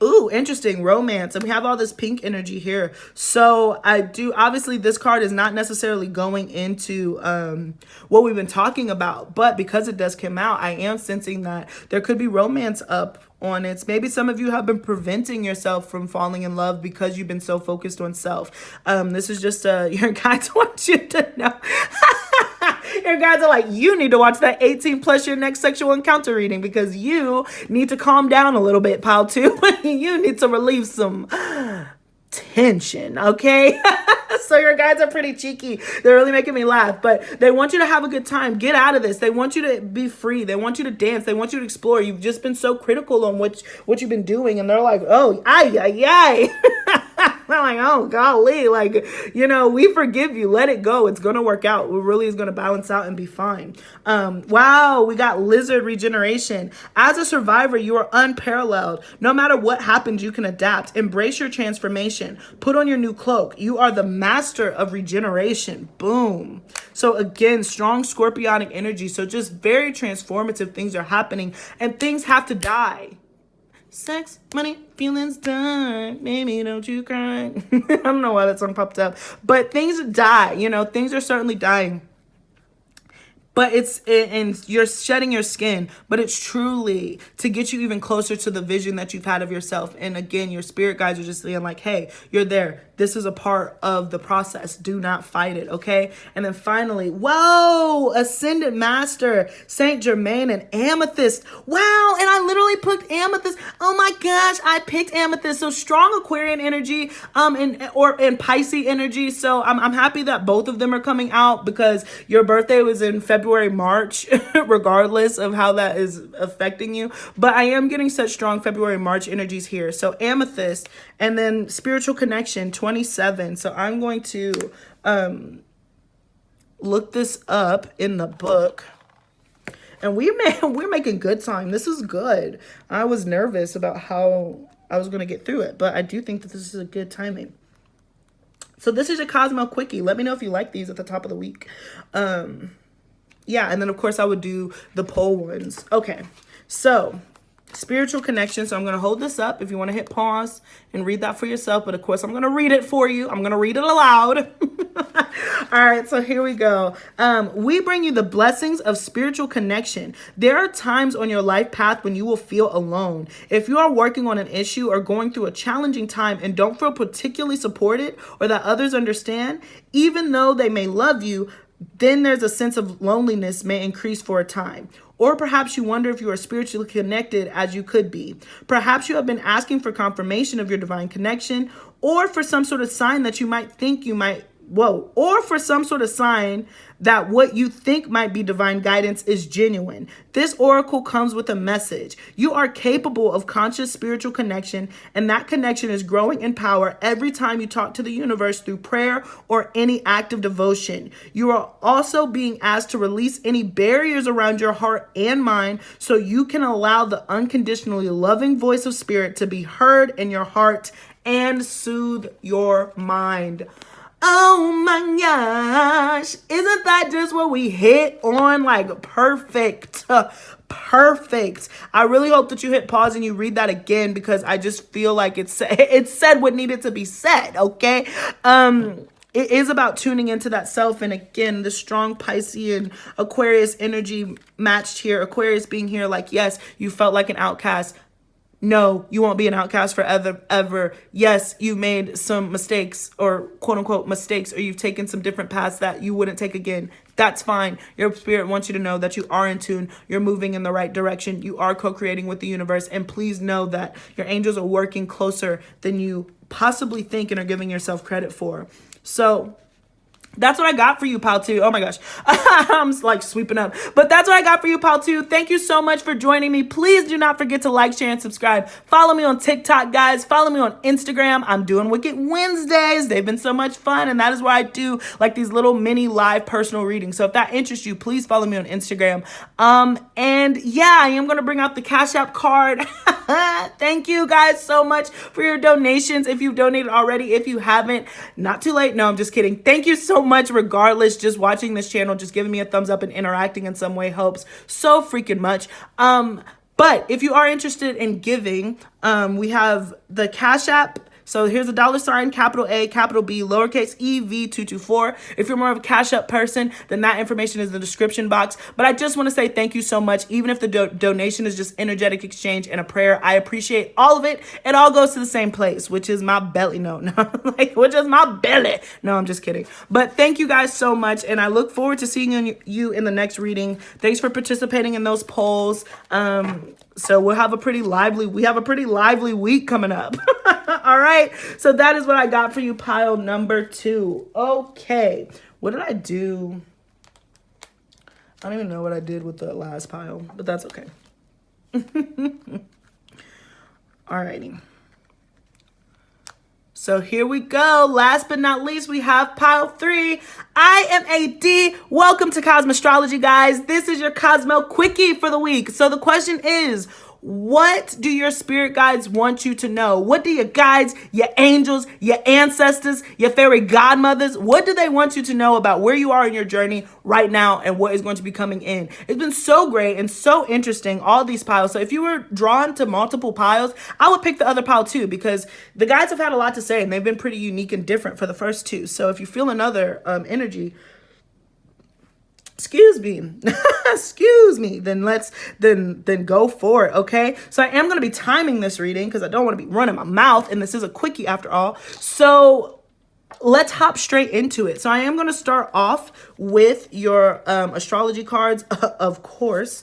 Ooh, interesting. Romance. And we have all this pink energy here. So I do, obviously this card is not necessarily going into what we've been talking about, but because it does come out, I am sensing that there could be romance up on it. Maybe some of you have been preventing yourself from falling in love because you've been so focused on self. This is just your guides want you to know. Your guides are like, you need to watch that 18 plus your next sexual encounter reading because you need to calm down a little bit, pal, too. You need to relieve some tension, okay? So your guides are pretty cheeky. They're really making me laugh, but they want you to have a good time. Get out of this. They want you to be free. They want you to dance. They want you to explore. You've just been so critical on what you've been doing, and they're like, oh, ay. I'm like, oh, golly, like, you know, we forgive you. Let it go. It's going to work out. It really is going to balance out and be fine. Wow, we got lizard regeneration. As a survivor, you are unparalleled. No matter what happens, you can adapt. Embrace your transformation. Put on your new cloak. You are the master of regeneration. Boom. So again, strong scorpionic energy. So just very transformative things are happening and things have to die. Sex, money, feelings, die. Baby, don't you cry. I don't know why that song popped up. But things die, you know, things are certainly dying. But and you're shedding your skin, but it's truly to get you even closer to the vision that you've had of yourself. And again, your spirit guides are just saying like, hey, you're there. This is a part of the process. Do not fight it, okay? And then finally, whoa, Ascendant Master, Saint Germain, and Amethyst. Wow, and I literally picked Amethyst. Oh my gosh, I picked Amethyst. So strong Aquarian energy, and Pisces energy. So I'm happy that both of them are coming out because your birthday was in February, March, regardless of how that is affecting you. But I am getting such strong February, March energies here. So Amethyst, and then Spiritual Connection, 27. So I'm going to look this up in the book. And we're making good time. This is good. I was nervous about how I was going to get through it, but I do think that this is a good timing. So this is a Cosmo Quickie. Let me know if you like these at the top of the week. Yeah, and then of course I would do the poll ones. Okay, so Spiritual Connection. So I'm going to hold this up if you want to hit pause and read that for yourself. But of course, I'm going to read it for you. I'm going to read it aloud. All right, so here we go. We bring you the blessings of spiritual connection. There are times on your life path when you will feel alone. If you are working on an issue or going through a challenging time and don't feel particularly supported or that others understand, even though they may love you, then there's a sense of loneliness may increase for a time. Or perhaps you wonder if you are spiritually connected as you could be. Perhaps you have been asking for confirmation of your divine connection, or for some sort of sign that you might think you might, or for some sort of sign that what you think might be divine guidance is genuine. This oracle comes with a message. You are capable of conscious spiritual connection, and that connection is growing in power every time you talk to the universe through prayer or any act of devotion. You are also being asked to release any barriers around your heart and mind so you can allow the unconditionally loving voice of spirit to be heard in your heart and soothe your mind. Oh my gosh, isn't that just what we hit on? Like perfect. I really hope that you hit pause and you read that again because I just feel like it said what needed to be said, okay? It is about tuning into that self. And again, the strong Pisces and Aquarius energy matched here. Aquarius being here like, yes, you felt like an outcast. No, you won't be an outcast forever, ever. Yes, you made some mistakes or quote unquote mistakes, or you've taken some different paths that you wouldn't take again. That's fine. Your spirit wants you to know that you are in tune. You're moving in the right direction. You are co-creating with the universe. And please know that your angels are working closer than you possibly think and are giving yourself credit for. So that's what I got for you, pal, too. Oh my gosh. I'm like sweeping up. But that's what I got for you, pal, too. Thank you so much for joining me. Please do not forget to like, share, and subscribe. Follow me on TikTok, guys. Follow me on Instagram. I'm doing Wicked Wednesdays. They've been so much fun. And that is where I do like these little mini live personal readings. So if that interests you, please follow me on Instagram. And yeah, I am going to bring out the CashApp card. Thank you guys so much for your donations. If you've donated already, if you haven't, not too late. No, I'm just kidding. Thank you so much. Regardless, just watching this channel, just giving me a thumbs up and interacting in some way helps so freaking much. But if you are interested in giving, we have the Cash App. So here's a $, capital A, capital B, lowercase EV224. If you're more of a Cash App person, then that information is in the description box. But I just want to say thank you so much. Even if the donation is just energetic exchange and a prayer, I appreciate all of it. It all goes to the same place, which is my belly. No, which is my belly. No, I'm just kidding. But thank you guys so much, and I look forward to seeing you in the next reading. Thanks for participating in those polls. So we have a pretty lively week coming up. All right. So that is what I got for you, pile number 2. Okay. What did I do? I don't even know what I did with the last pile, but that's okay. All righty. So here we go. Last but not least, we have pile 3. I am AD. Welcome to Kosmostrology, guys. This is your Cosmo Quickie for the week. So the question is, what do your spirit guides want you to know? What do your guides, your angels, your ancestors, your fairy godmothers, what do they want you to know about where you are in your journey right now and what is going to be coming in? It's been so great and so interesting, all these piles. So if you were drawn to multiple piles, I would pick the other pile too, because the guides have had a lot to say and they've been pretty unique and different for the first 2. So if you feel another energy, excuse me, then go for it. Okay. So I am going to be timing this reading because I don't want to be running my mouth, and this is a quickie after all. So let's hop straight into it. So I am going to start off with your astrology cards, of course.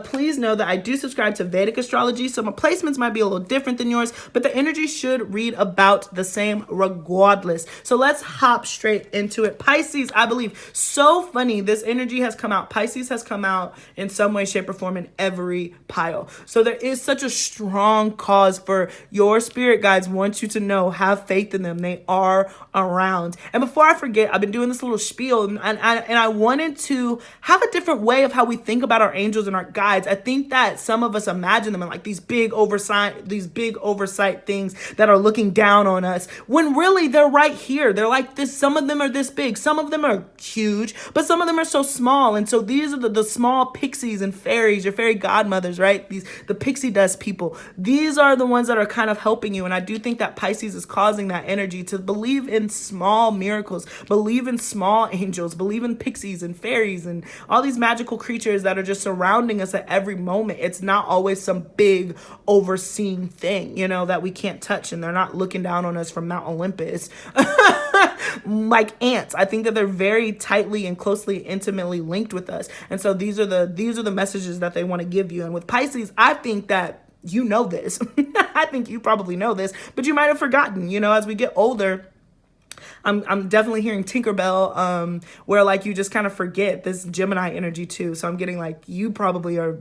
Please know that I do subscribe to Vedic astrology, so my placements might be a little different than yours, but the energy should read about the same regardless. So let's hop straight into it. Pisces, I believe, so funny. This energy has come out. Pisces has come out in some way, shape, or form in every pile. So there is such a strong cause for your spirit guides want you to know, have faith in them. They are around. And before I forget, I've been doing this little spiel, and I wanted to have a different way of how we think about our angels and our guides. I think that some of us imagine them in like these big oversight things that are looking down on us, when really they're right here. They're like this. Some of them are this big, some of them are huge, but some of them are so small. And so these are the small pixies and fairies, your fairy godmothers, right? The pixie dust people. These are the ones that are kind of helping you. And I do think that Pisces is causing that energy to believe in small miracles, believe in small angels, believe in pixies and fairies and all these magical creatures that are just surrounding us at every moment. It's not always some big overseeing thing, that we can't touch, and they're not looking down on us from Mount Olympus like ants. I think that they're very tightly and closely, intimately linked with us. And so these are the messages that they want to give you. And with Pisces, I think that you know this. I think you probably know this, but you might have forgotten, as we get older. I'm definitely hearing Tinkerbell, where like you just kind of forget this Gemini energy too. So I'm getting like, you probably are,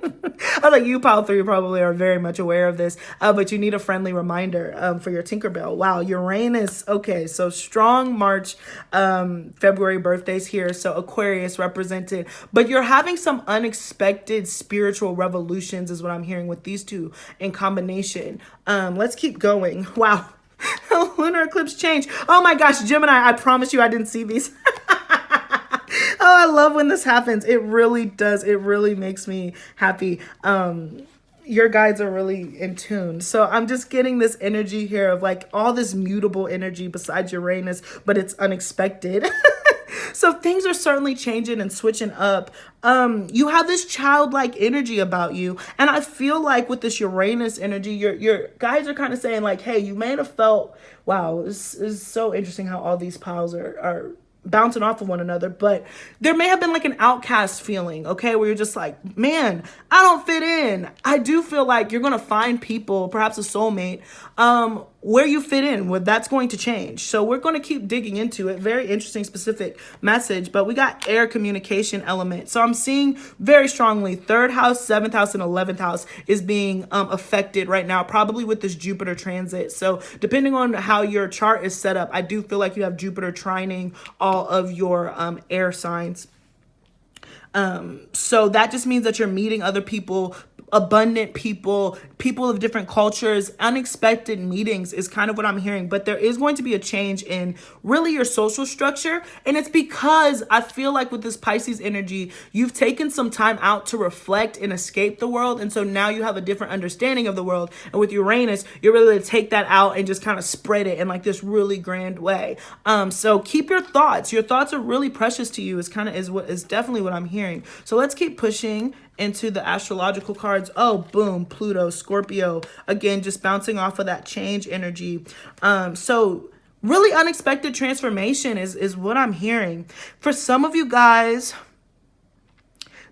I was like, you pile 3 probably are very much aware of this, but you need a friendly reminder for your Tinkerbell. Wow, Uranus. Okay, so strong March, February birthdays here. So Aquarius represented, but you're having some unexpected spiritual revolutions is what I'm hearing with these 2 in combination. Let's keep going. Wow. Lunar eclipse change. Oh my gosh, Gemini, I promise you I didn't see these. Oh, I love when this happens. It really does. It really makes me happy. Your guides are really in tune. So I'm just getting this energy here of like all this mutable energy besides Uranus, but it's unexpected. So things are certainly changing and switching up. You have this childlike energy about you. And I feel like with this Uranus energy, your guides are kind of saying like, hey, you may have felt, wow, this is so interesting how all these piles are bouncing off of one another, but there may have been like an outcast feeling, okay, where you're just like, man, I don't fit in. I do feel like you're going to find people, perhaps a soulmate, where you fit in, where that's going to change. So we're going to keep digging into it. Very interesting, specific message, but we got air communication element. So I'm seeing very strongly 3rd house, 7th house, and 11th house is being affected right now, probably with this Jupiter transit. So depending on how your chart is set up, I do feel like you have Jupiter trining all of your air signs. So that just means that you're meeting other people abundant people, people of different cultures, unexpected meetings is kind of what I'm hearing. But there is going to be a change in really your social structure. And it's because I feel like with this Pisces energy, you've taken some time out to reflect and escape the world. And so now you have a different understanding of the world. And with Uranus, you're really going to take that out and just kind of spread it in like this really grand way. So keep your thoughts. Your thoughts are really precious to you is definitely what I'm hearing. So let's keep pushing into the astrological cards. Oh, boom, Pluto, Scorpio. Again, just bouncing off of that change energy. So really unexpected transformation is what I'm hearing. For some of you guys,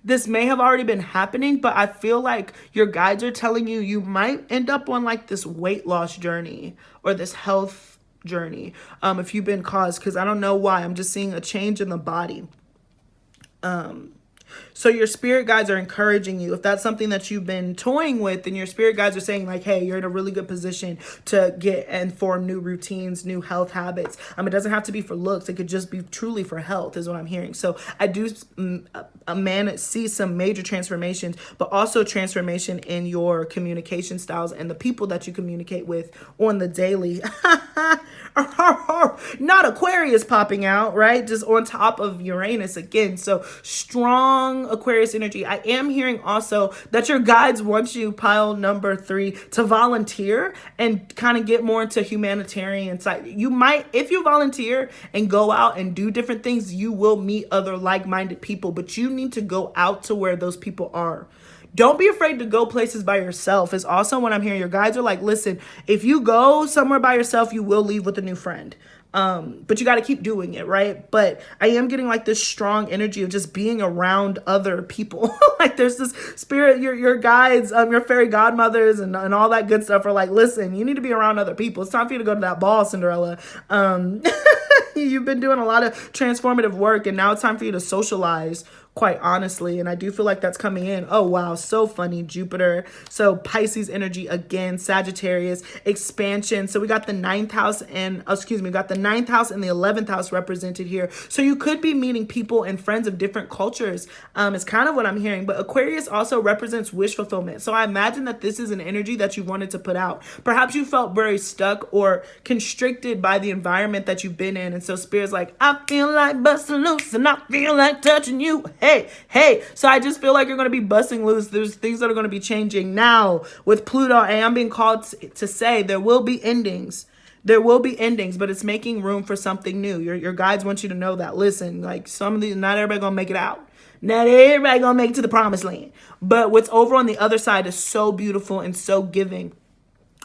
this may have already been happening, but I feel like your guides are telling you you might end up on like this weight loss journey or this health journey. If you've been caused, because I don't know why, I'm just seeing a change in the body. So your spirit guides are encouraging you. If that's something that you've been toying with, then your spirit guides are saying like, hey, you're in a really good position to get and form new routines, new health habits. It doesn't have to be for looks. It could just be truly for health is what I'm hearing. So I do see some major transformations, but also transformation in your communication styles and the people that you communicate with on the daily. Not Aquarius popping out, right? Just on top of Uranus again. So strong Aquarius energy. I am hearing also that your guides want you, pile number 3, to volunteer and kind of get more into humanitarian side. You might, if you volunteer and go out and do different things, you will meet other like-minded people, but you need to go out to where those people are. Don't be afraid to go places by yourself is also what I'm hearing. Your guides are like, listen, if you go somewhere by yourself, you will leave with a new friend. But you got to keep doing it, right? But I am getting like this strong energy of just being around other people. Like there's this spirit, your guides, your fairy godmothers and all that good stuff are like, listen, you need to be around other people. It's time for you to go to that ball, Cinderella. You've been doing a lot of transformative work and now it's time for you to socialize, quite honestly. And I do feel like that's coming in. Oh, wow. So funny. Jupiter. So Pisces energy again, Sagittarius, expansion. So we got the 9th house and, we got the 9th house and the 11th house represented here. So you could be meeting people and friends of different cultures. It's kind of what I'm hearing. But Aquarius also represents wish fulfillment. So I imagine that this is an energy that you wanted to put out. Perhaps you felt very stuck or constricted by the environment that you've been in. And so Spirit's like, I feel like busting loose and I feel like touching you. Hey. So I just feel like you're going to be busting loose. There's things that are going to be changing now with Pluto. And I'm being called to say there will be endings. There will be endings, but it's making room for something new. Your guides want you to know that. Listen, like some of these, not everybody going to make it out. Not everybody going to make it to the promised land. But what's over on the other side is so beautiful and so giving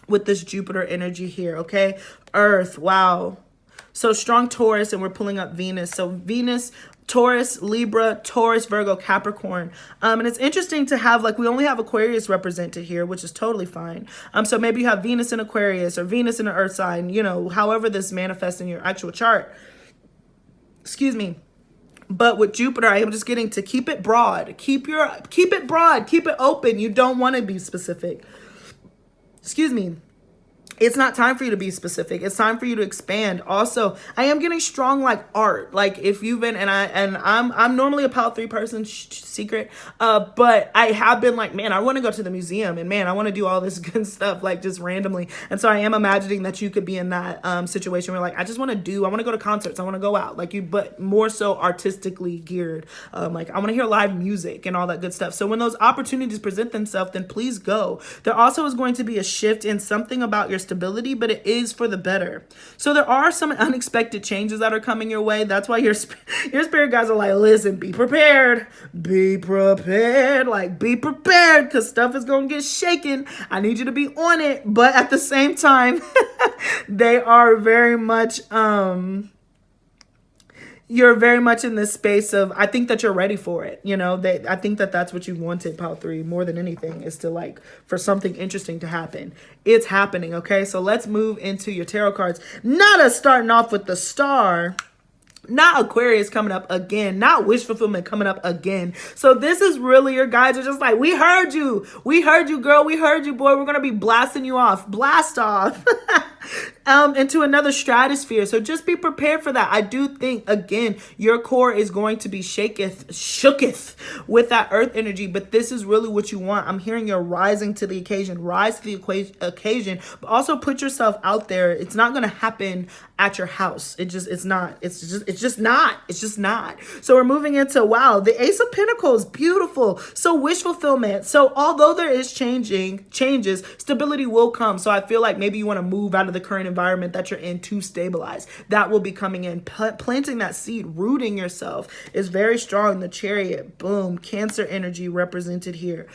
with this Jupiter energy here, okay? Earth, wow. So strong Taurus, and we're pulling up Venus. So Venus, Taurus, Libra, Taurus, Virgo, Capricorn. And it's interesting to have, like, we only have Aquarius represented here, which is totally fine. So maybe you have Venus in Aquarius or Venus in an earth sign, you know, however this manifests in your actual chart. Excuse me. But with Jupiter, I am just getting to keep it broad. Keep it broad. Keep it open. You don't want to be specific. Excuse me. It's not time for you to be specific. It's time for you to expand. Also, I am getting strong like art. Like if you've been, I'm normally a Pile 3 person, secret. But I have been like, man, I want to go to the museum and man, I want to do all this good stuff like just randomly. And so I am imagining that you could be in that situation where like, I want to go to concerts. I want to go out like you, but more so artistically geared. Like I want to hear live music and all that good stuff. So when those opportunities present themselves, then please go. There also is going to be a shift in something about your stability, but it is for the better. So there are some unexpected changes that are coming your way. That's why your spirit guys are like, listen, be prepared, like be prepared because stuff is going to get shaken. I need you to be on it. But at the same time, they are very much, you're very much in this space of, I think that you're ready for it. You know, I think that that's what you wanted, Pile 3, more than anything, is to like, for something interesting to happen. It's happening, okay? So let's move into your tarot cards. Not us starting off with the Star. Not Aquarius coming up again. Not wish fulfillment coming up again. So this is really, your guides are just like, we heard you. We heard you, girl. We heard you, boy. We're going to be blasting you off. Blast off. into another stratosphere. So just be prepared for that. I do think, again, your core is going to be shooketh with that earth energy, but this is really what you want. I'm hearing you're rising to the occasion, rise to the occasion, but also put yourself out there. It's not going to happen at your house. It's just not. So we're moving into, wow, the Ace of Pentacles, beautiful. So wish fulfillment. So although there is changes, stability will come. So I feel like maybe you want to move out of the current environment that you're in to stabilize. That will be coming in. Planting that seed, rooting yourself is very strong. The Chariot, boom, Cancer energy represented here.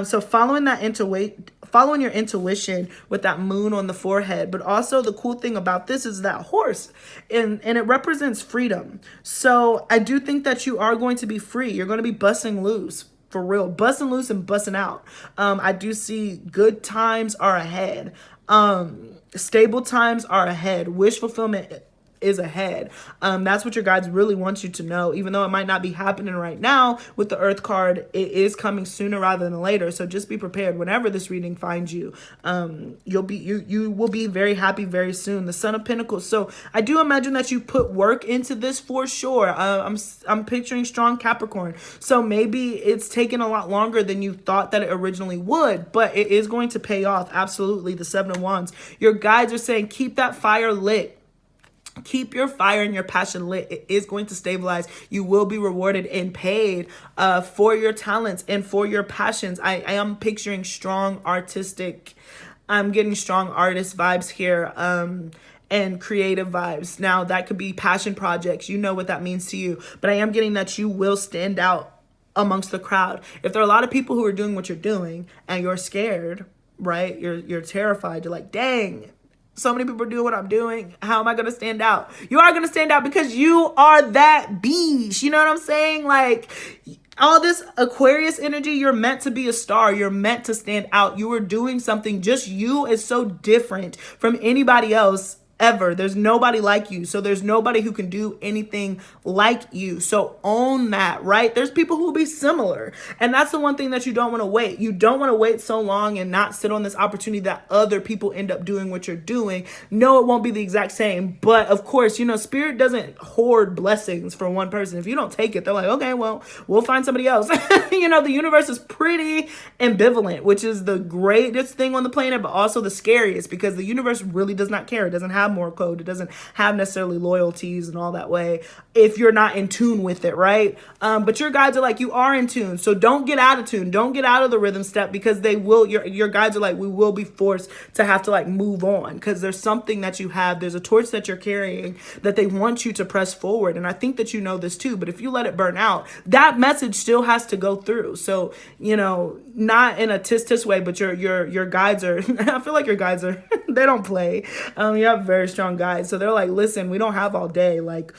So following your intuition with that moon on the forehead. But also the cool thing about this is that horse, and it represents freedom. So I do think that you are going to be free. You're going to be busting loose. For real, busting loose and busting out. I do see good times are ahead. Stable times are ahead. Wish fulfillment is ahead. That's what your guides really want you to know. Even though it might not be happening right now with the Earth card, it is coming sooner rather than later. So just be prepared. Whenever this reading finds you, you will be very happy very soon. The Son of Pentacles. So I do imagine that you put work into this for sure. I'm picturing strong Capricorn. So maybe it's taken a lot longer than you thought that it originally would, but it is going to pay off. Absolutely. The Seven of Wands. Your guides are saying keep that fire lit. Keep your fire and your passion lit. It is going to stabilize. You will be rewarded and paid for your talents and for your passions. I am picturing strong artistic, I'm getting strong artist vibes here, and creative vibes. Now that could be passion projects. You know what that means to you. But I am getting that you will stand out amongst the crowd. If there are a lot of people who are doing what you're doing and you're scared, right? You're terrified. You're like, dang, so many people are doing what I'm doing. How am I going to stand out? You are going to stand out because you are that beast. You know what I'm saying? Like, all this Aquarius energy, you're meant to be a star. You're meant to stand out. You are doing something. Just you is so different from anybody else ever. There's nobody like you. So there's nobody who can do anything like you. So own that, right? There's people who will be similar. And that's the one thing that you don't want to wait. You don't want to wait so long and not sit on this opportunity that other people end up doing what you're doing. No, it won't be the exact same. But of course, you know, Spirit doesn't hoard blessings for one person. If you don't take it, they're like, okay, well, we'll find somebody else. You know, the universe is pretty ambivalent, which is the greatest thing on the planet, but also the scariest, because the universe really does not care. It doesn't have more code. It doesn't have necessarily loyalties and all that way if you're not in tune with it, right? But your guides are like, you are in tune. So don't get out of tune. Don't get out of the rhythm step, because they will, your guides are like, we will be forced to have to like move on, because there's something that you have. There's a torch that you're carrying that they want you to press forward. And I think that you know this too, but if you let it burn out, that message still has to go through. So, you know, not in a tis way, but your guides are, I feel like your guides are, they don't play. You have very strong guides. So they're like, listen, we don't have all day. Like,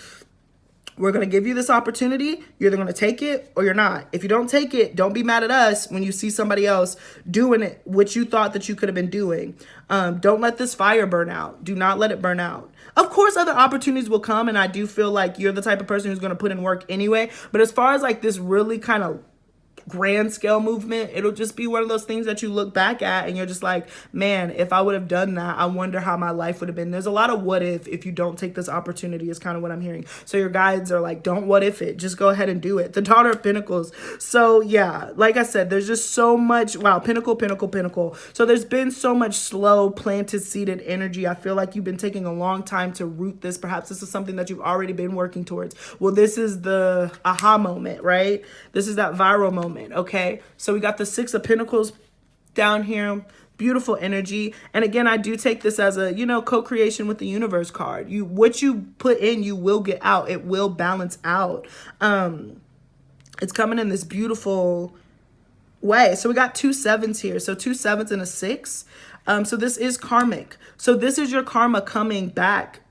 we're going to give you this opportunity. You're either going to take it or you're not. If you don't take it, don't be mad at us when you see somebody else doing it, what you thought that you could have been doing. Don't let this fire burn out. Do not let it burn out. Of course, other opportunities will come. And I do feel like you're the type of person who's going to put in work anyway. But as far as like this really kind of grand scale movement, it'll just be one of those things that you look back at and you're just like, man, if I would have done that, I wonder how my life would have been. There's a lot of what if you don't take this opportunity, is kind of what I'm hearing. So your guides are like, don't what if it, just go ahead and do it. The Daughter of Pentacles. So yeah, like I said, there's just so much, wow, Pinnacle. So there's been so much slow planted seeded energy. I feel like you've been taking a long time to root this. Perhaps this is something that you've already been working towards. Well, this is the aha moment, right? This is that viral moment. Okay, so we got the Six of Pentacles down here. Beautiful energy. And again, I do take this as a, you know, co-creation with the universe card. What you put in, you will get out. It will balance out. It's coming in this beautiful way. So we got 2 7s here. So 2 7s and a 6. So this is karmic. So this is your karma coming back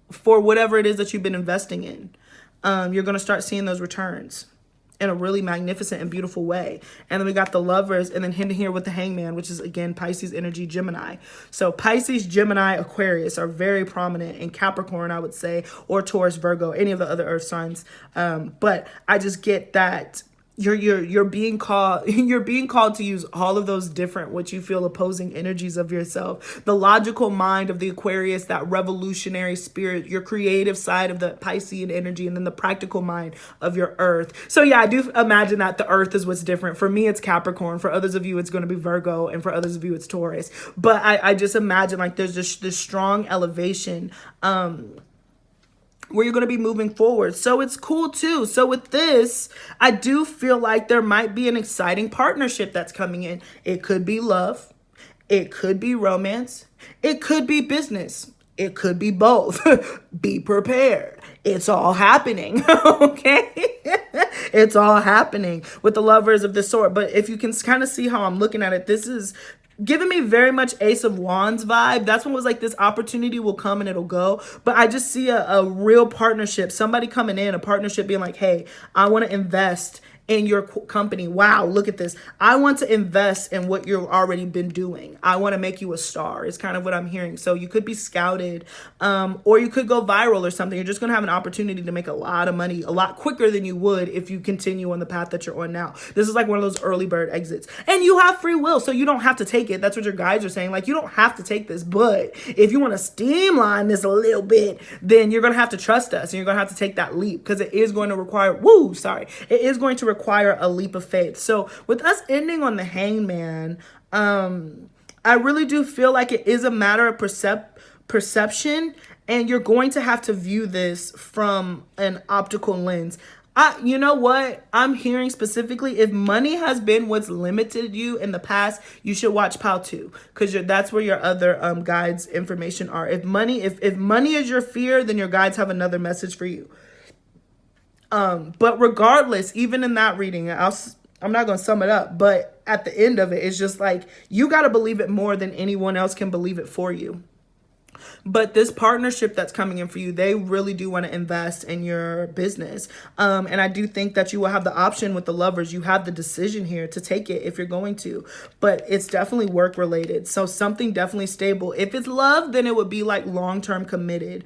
for whatever it is that you've been investing in. You're going to start seeing those returns in a really magnificent and beautiful way. And then we got the Lovers, and then hinting here with the Hangman, which is again Pisces energy, Gemini. So Pisces, Gemini, Aquarius are very prominent in Capricorn, I would say, or Taurus, Virgo, any of the other earth signs. But I just get that you're being called you're being called to use all of those different, what you feel, opposing energies of yourself. The logical mind of the Aquarius, that revolutionary spirit, your creative side of the Piscean energy, and then the practical mind of your Earth. So yeah, I do imagine that the Earth is what's different. For me, it's Capricorn. For others of you, it's going to be Virgo, and for others of you, it's Taurus. But I just imagine like there's just this strong elevation where you're going to be moving forward. So it's cool too. So with this, I do feel like there might be an exciting partnership that's coming in. It could be love. It could be romance. It could be business. It could be both. Be prepared. It's all happening. Okay? It's all happening with the Lovers of the Sword. But if you can kind of see how I'm looking at it, this is giving me very much Ace of Wands vibe. That's when it was like this opportunity will come and it'll go. But I just see a real partnership, somebody coming in, a partnership being like, hey, I want to invest in your company. Wow, look at this. I want to invest in what you've already been doing. I want to make you a star is kind of what I'm hearing. So you could be scouted, or you could go viral or something. You're just going to have an opportunity to make a lot of money a lot quicker than you would if you continue on the path that you're on now. This is like one of those early bird exits. And you have free will, so you don't have to take it. That's what your guides are saying. Like, you don't have to take this, but if you want to streamline this a little bit, then you're going to have to trust us and you're going to have to take that leap, because it is going to require, it is going to require a leap of faith. So with us ending on the Hangman, I really do feel like it is a matter of perception, and you're going to have to view this from an optical lens. You know what? I'm hearing specifically, if money has been what's limited you in the past, you should watch POW 2, because that's where your other guides information are. If money is your fear, then your guides have another message for you. But regardless, even in that reading, I'm not going to sum it up, but at the end of it, it's just like, you got to believe it more than anyone else can believe it for you. But this partnership that's coming in for you, they really do want to invest in your business. And I do think that you will have the option with the Lovers. You have the decision here to take it if you're going to. But it's definitely work related. So something definitely stable. If it's love, then it would be like long-term committed.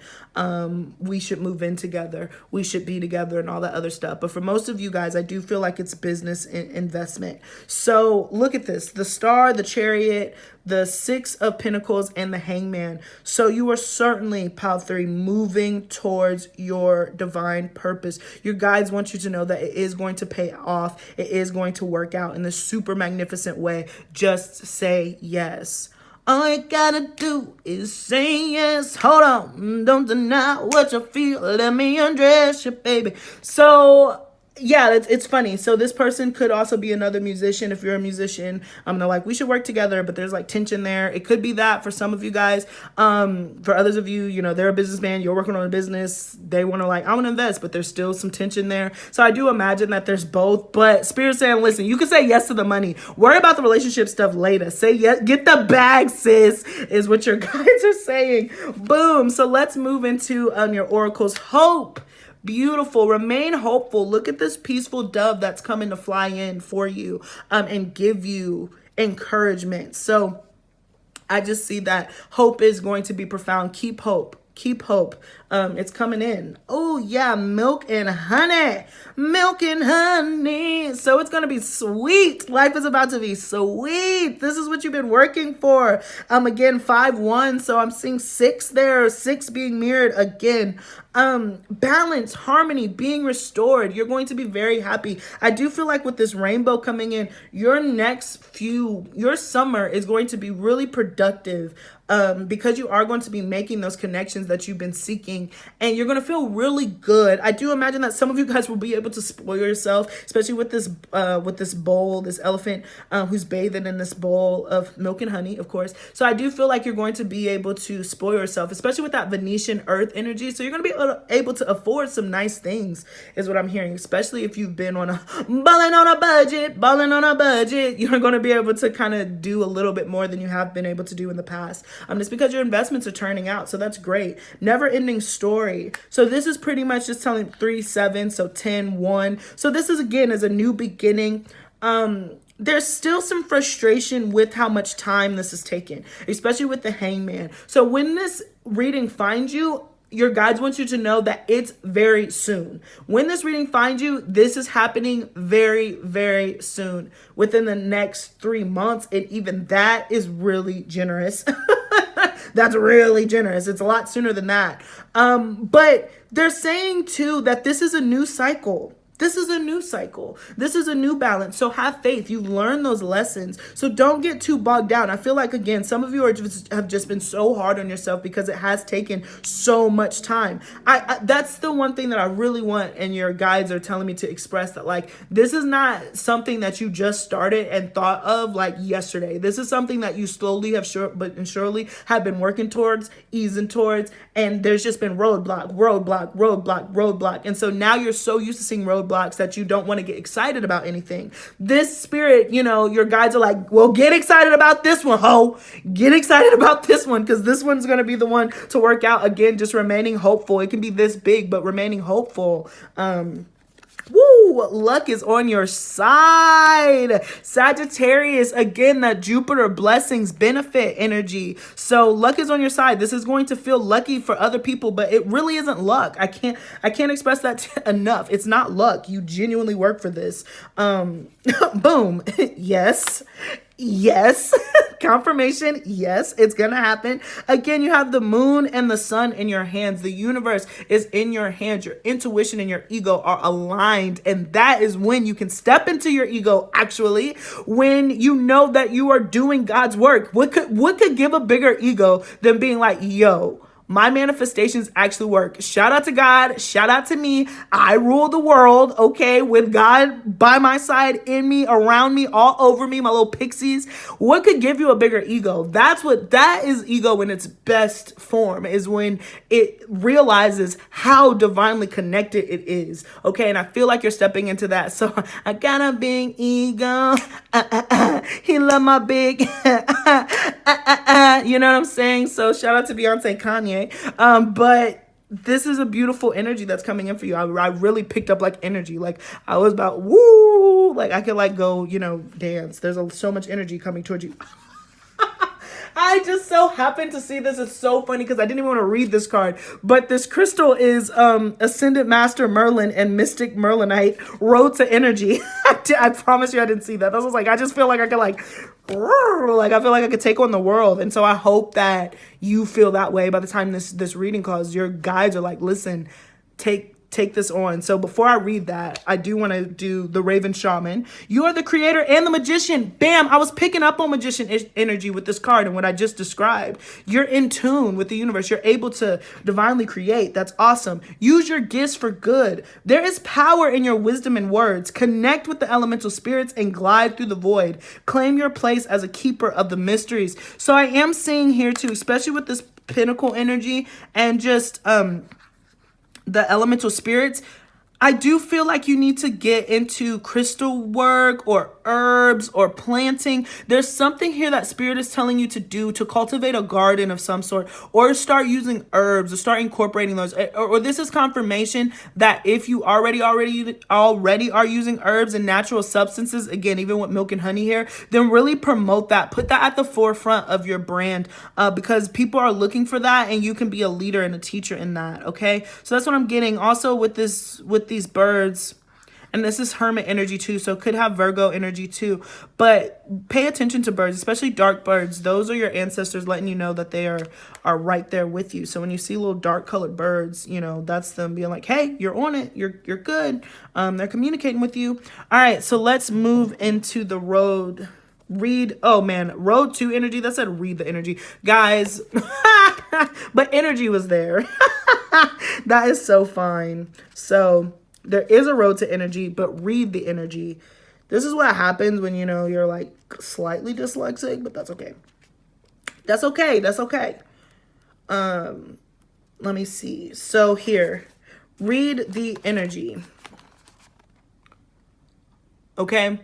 We should move in together. We should be together and all that other stuff. But for most of you guys, I do feel like it's business investment. So look at this. The Star, the Chariot, the Six of Pentacles, and the Hangman. So you are certainly, POW 3, moving towards your divine purpose. Your guides want you to know that it is going to pay off. It is going to work out in this super magnificent way. Just say yes. All you gotta do is say yes. Hold on, don't deny what you feel. Let me undress you, baby. So yeah, it's funny. So this person could also be another musician. If you're a musician, they're like, we should work together, but there's like tension there. It could be that for some of you guys. For others of you, they're a businessman, you're working on a business. They want to I want to invest, but there's still some tension there. So I do imagine that there's both, but Spirit's saying, listen, you can say yes to the money. Worry about the relationship stuff later. Say yes, get the bag, sis, is what your guides are saying. Boom. So let's move into your oracles. Hope. Beautiful. Remain hopeful. Look at this peaceful dove that's coming to fly in for you and give you encouragement. So I just see that hope is going to be profound. Keep hope. Keep hope. It's coming in. Oh yeah, milk and honey. Milk and honey. So it's going to be sweet. Life is about to be sweet. This is what you've been working for. Again, 5-1. So I'm seeing 6 there. 6 being mirrored again. Balance, harmony, being restored. You're going to be very happy. I do feel like with this rainbow coming in, your summer is going to be really productive, because you are going to be making those connections that you've been seeking, and you're going to feel really good. I do imagine that some of you guys will be able to spoil yourself, especially with this bowl, this elephant, who's bathing in this bowl of milk and honey, of course. So I do feel like you're going to be able to spoil yourself, especially with that Venetian earth energy. So you're going to be able to afford some nice things, is what I'm hearing, especially if you've been balling on a budget. You're going to be able to kind of do a little bit more than you have been able to do in the past. Just because your investments are turning out. So that's great. Never ending story. So this is pretty much just telling 3-7. So 10-1. So this is, again, is a new beginning. There's still some frustration with how much time this is taking, especially with the Hangman. So when this reading finds you, your guides want you to know that it's very soon. When this reading finds you, this is happening very, very soon. Within the next 3 months, and even that is really generous. That's really generous. It's a lot sooner than that. But they're saying too that this is a new cycle. This is a new cycle. This is a new balance. So have faith. You've learned those lessons. So don't get too bogged down. I feel like, again, some of you have just been so hard on yourself because it has taken so much time. That's the one thing that I really want, and your guides are telling me to express, that like, this is not something that you just started and thought of like yesterday. This is something that you slowly have surely have been working towards, easing towards, and there's just been roadblock. And so now you're so used to seeing roadblocks that you don't want to get excited about anything. This spirit, you know, your guides are like, well, get excited about this one, ho. Get excited about this one, because this one's going to be the one to work out. Again, just remaining hopeful. It can be this big, but remaining hopeful. Woo, luck is on your side. Sagittarius, again, that Jupiter blessings benefit energy. So luck is on your side. This is going to feel lucky for other people, but it really isn't luck. I can't express that enough. It's not luck. You genuinely work for this. Boom. Yes. Yes. Confirmation. Yes, it's gonna happen. Again, you have the moon and the sun in your hands. The universe is in your hands. Your intuition and your ego are aligned, and that is when you can step into your ego, actually, when you know that you are doing God's work. What could give a bigger ego than being like, yo, my manifestations actually work. Shout out to God. Shout out to me. I rule the world, okay, with God by my side, in me, around me, all over me, my little pixies. What could give you a bigger ego? That is ego in its best form, is when it realizes how divinely connected it is, okay? And I feel like you're stepping into that. So I got a big ego. He love my big. You know what I'm saying? So shout out to Beyonce, Kanye. But this is a beautiful energy that's coming in for you. I really picked up like energy. Like I was about, woo, like I could like go, you know, dance. There's so much energy coming towards you. I just so happened to see this. It's so funny because I didn't even want to read this card. But this crystal is Ascendant Master Merlin and Mystic Merlinite Road to Energy. I promise you I didn't see that. That was like, I just feel like I could like I feel like I could take on the world. And so I hope that you feel that way by the time this reading calls. Your guides are like, listen, take this on. So before I read that, I do want to do the Raven Shaman. You are the creator and the magician. Bam! I was picking up on magician energy with this card and what I just described. You're in tune with the universe. You're able to divinely create. That's awesome. Use your gifts for good. There is power in your wisdom and words. Connect with the elemental spirits and glide through the void. Claim your place as a keeper of the mysteries. So I am seeing here too, especially with this pinnacle energy and just the elemental spirits, I do feel like you need to get into crystal work or herbs or planting. There's something here that spirit is telling you to do, to cultivate a garden of some sort, or start using herbs, or start incorporating those. Or this is confirmation that if you already are using herbs and natural substances, again, even with milk and honey here, then really promote that. Put that at the forefront of your brand, because people are looking for that, and you can be a leader and a teacher in that. Okay, so that's what I'm getting. Also with these birds, and this is hermit energy too, so it could have Virgo energy too, but pay attention to birds, especially dark birds. Those are your ancestors letting you know that they are right there with you. So when you see little dark colored birds, you know, that's them being like, hey, you're on it, you're good. They're communicating with you. All right, so let's move into the road. Road to energy. That said read the energy, guys. But energy was there. That is so fine. So there is a road to energy, but read the energy. This is what happens when, you know, you're like slightly dyslexic, but that's okay. That's okay. That's okay. Let me see. So here, read the energy. Okay.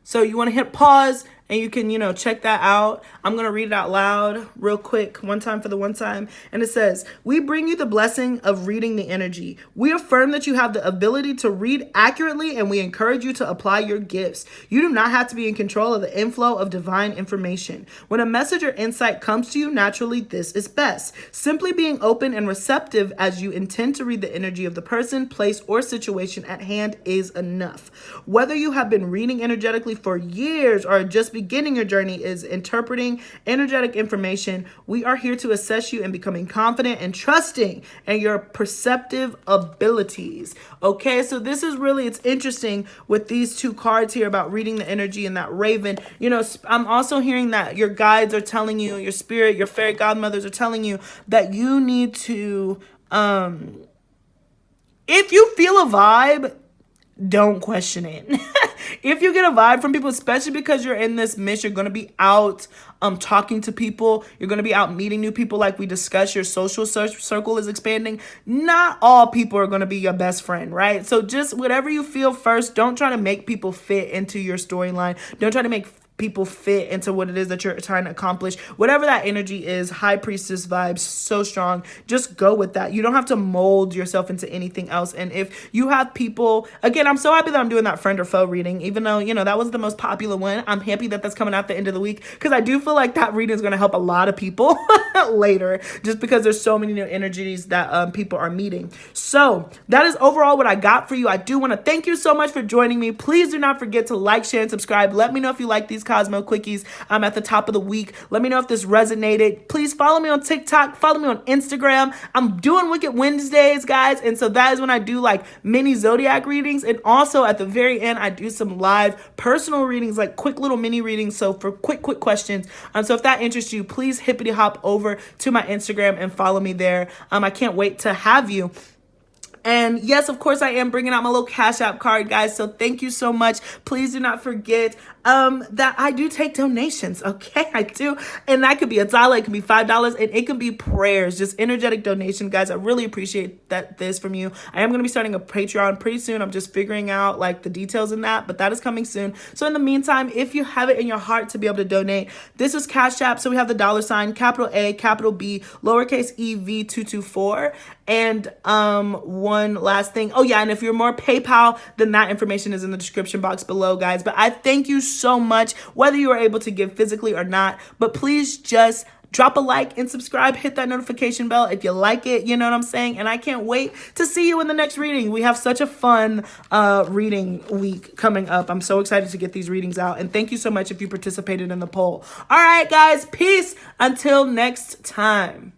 So you want to hit pause And you can, check that out. I'm going to read it out loud real quick, one time for the one time. And it says, we bring you the blessing of reading the energy. We affirm that you have the ability to read accurately, and we encourage you to apply your gifts. You do not have to be in control of the inflow of divine information. When a message or insight comes to you naturally, this is best. Simply being open and receptive as you intend to read the energy of the person, place, or situation at hand is enough. Whether you have been reading energetically for years or just beginning your journey is interpreting energetic information, we are here to assess you in becoming confident and trusting in your perceptive abilities. Okay, so this is really, it's interesting with these two cards here about reading the energy and that raven. I'm also hearing that your guides are telling you, your spirit, your fairy godmothers are telling you that you need to, if you feel a vibe, don't question it. If you get a vibe from people, especially because you're in this mission, you're going to be out talking to people. You're going to be out meeting new people like we discussed. Your social circle is expanding. Not all people are going to be your best friend, right? So just whatever you feel first. Don't try to make people fit into your storyline. Don't try to make people fit into what it is that you're trying to accomplish. Whatever that energy is, high priestess vibes, so strong. Just go with that. You don't have to mold yourself into anything else. And if you have people, again, I'm so happy that I'm doing that friend or foe reading, even though, that was the most popular one. I'm happy that that's coming out the end of the week because I do feel like that reading is going to help a lot of people later, just because there's so many new energies that people are meeting. So that is overall what I got for you. I do want to thank you so much for joining me. Please do not forget to like, share, and subscribe. Let me know if you like these Cosmo Quickies at the top of the week. Let me know if this resonated. Please follow me on TikTok. Follow me on Instagram. I'm doing Wicked Wednesdays, guys. And so that is when I do like mini Zodiac readings. And also at the very end, I do some live personal readings, like quick little mini readings. So for quick questions. So if that interests you, please hippity hop over to my Instagram and follow me there. I can't wait to have you. And yes, of course, I am bringing out my little Cash App card, guys. So thank you so much. Please do not forget that I do take donations. Okay, I do. And that could be $1, it could be $5, and it can be prayers, just energetic donation, guys. I really appreciate this from you. I am going to be starting a Patreon pretty soon. I'm just figuring out like the details in that, but that is coming soon. So in the meantime, if you have it in your heart to be able to donate, this is Cash App. So we have the $, capital A, capital B, lowercase EV 224. And one last thing. Oh yeah, and if you're more PayPal, then that information is in the description box below, guys. But I thank you so much, whether you are able to give physically or not. But please just drop a like and subscribe. Hit that notification bell if you like it. You know what I'm saying? And I can't wait to see you in the next reading. We have such a fun reading week coming up. I'm so excited to get these readings out. And thank you so much if you participated in the poll. All right, guys. Peace until next time.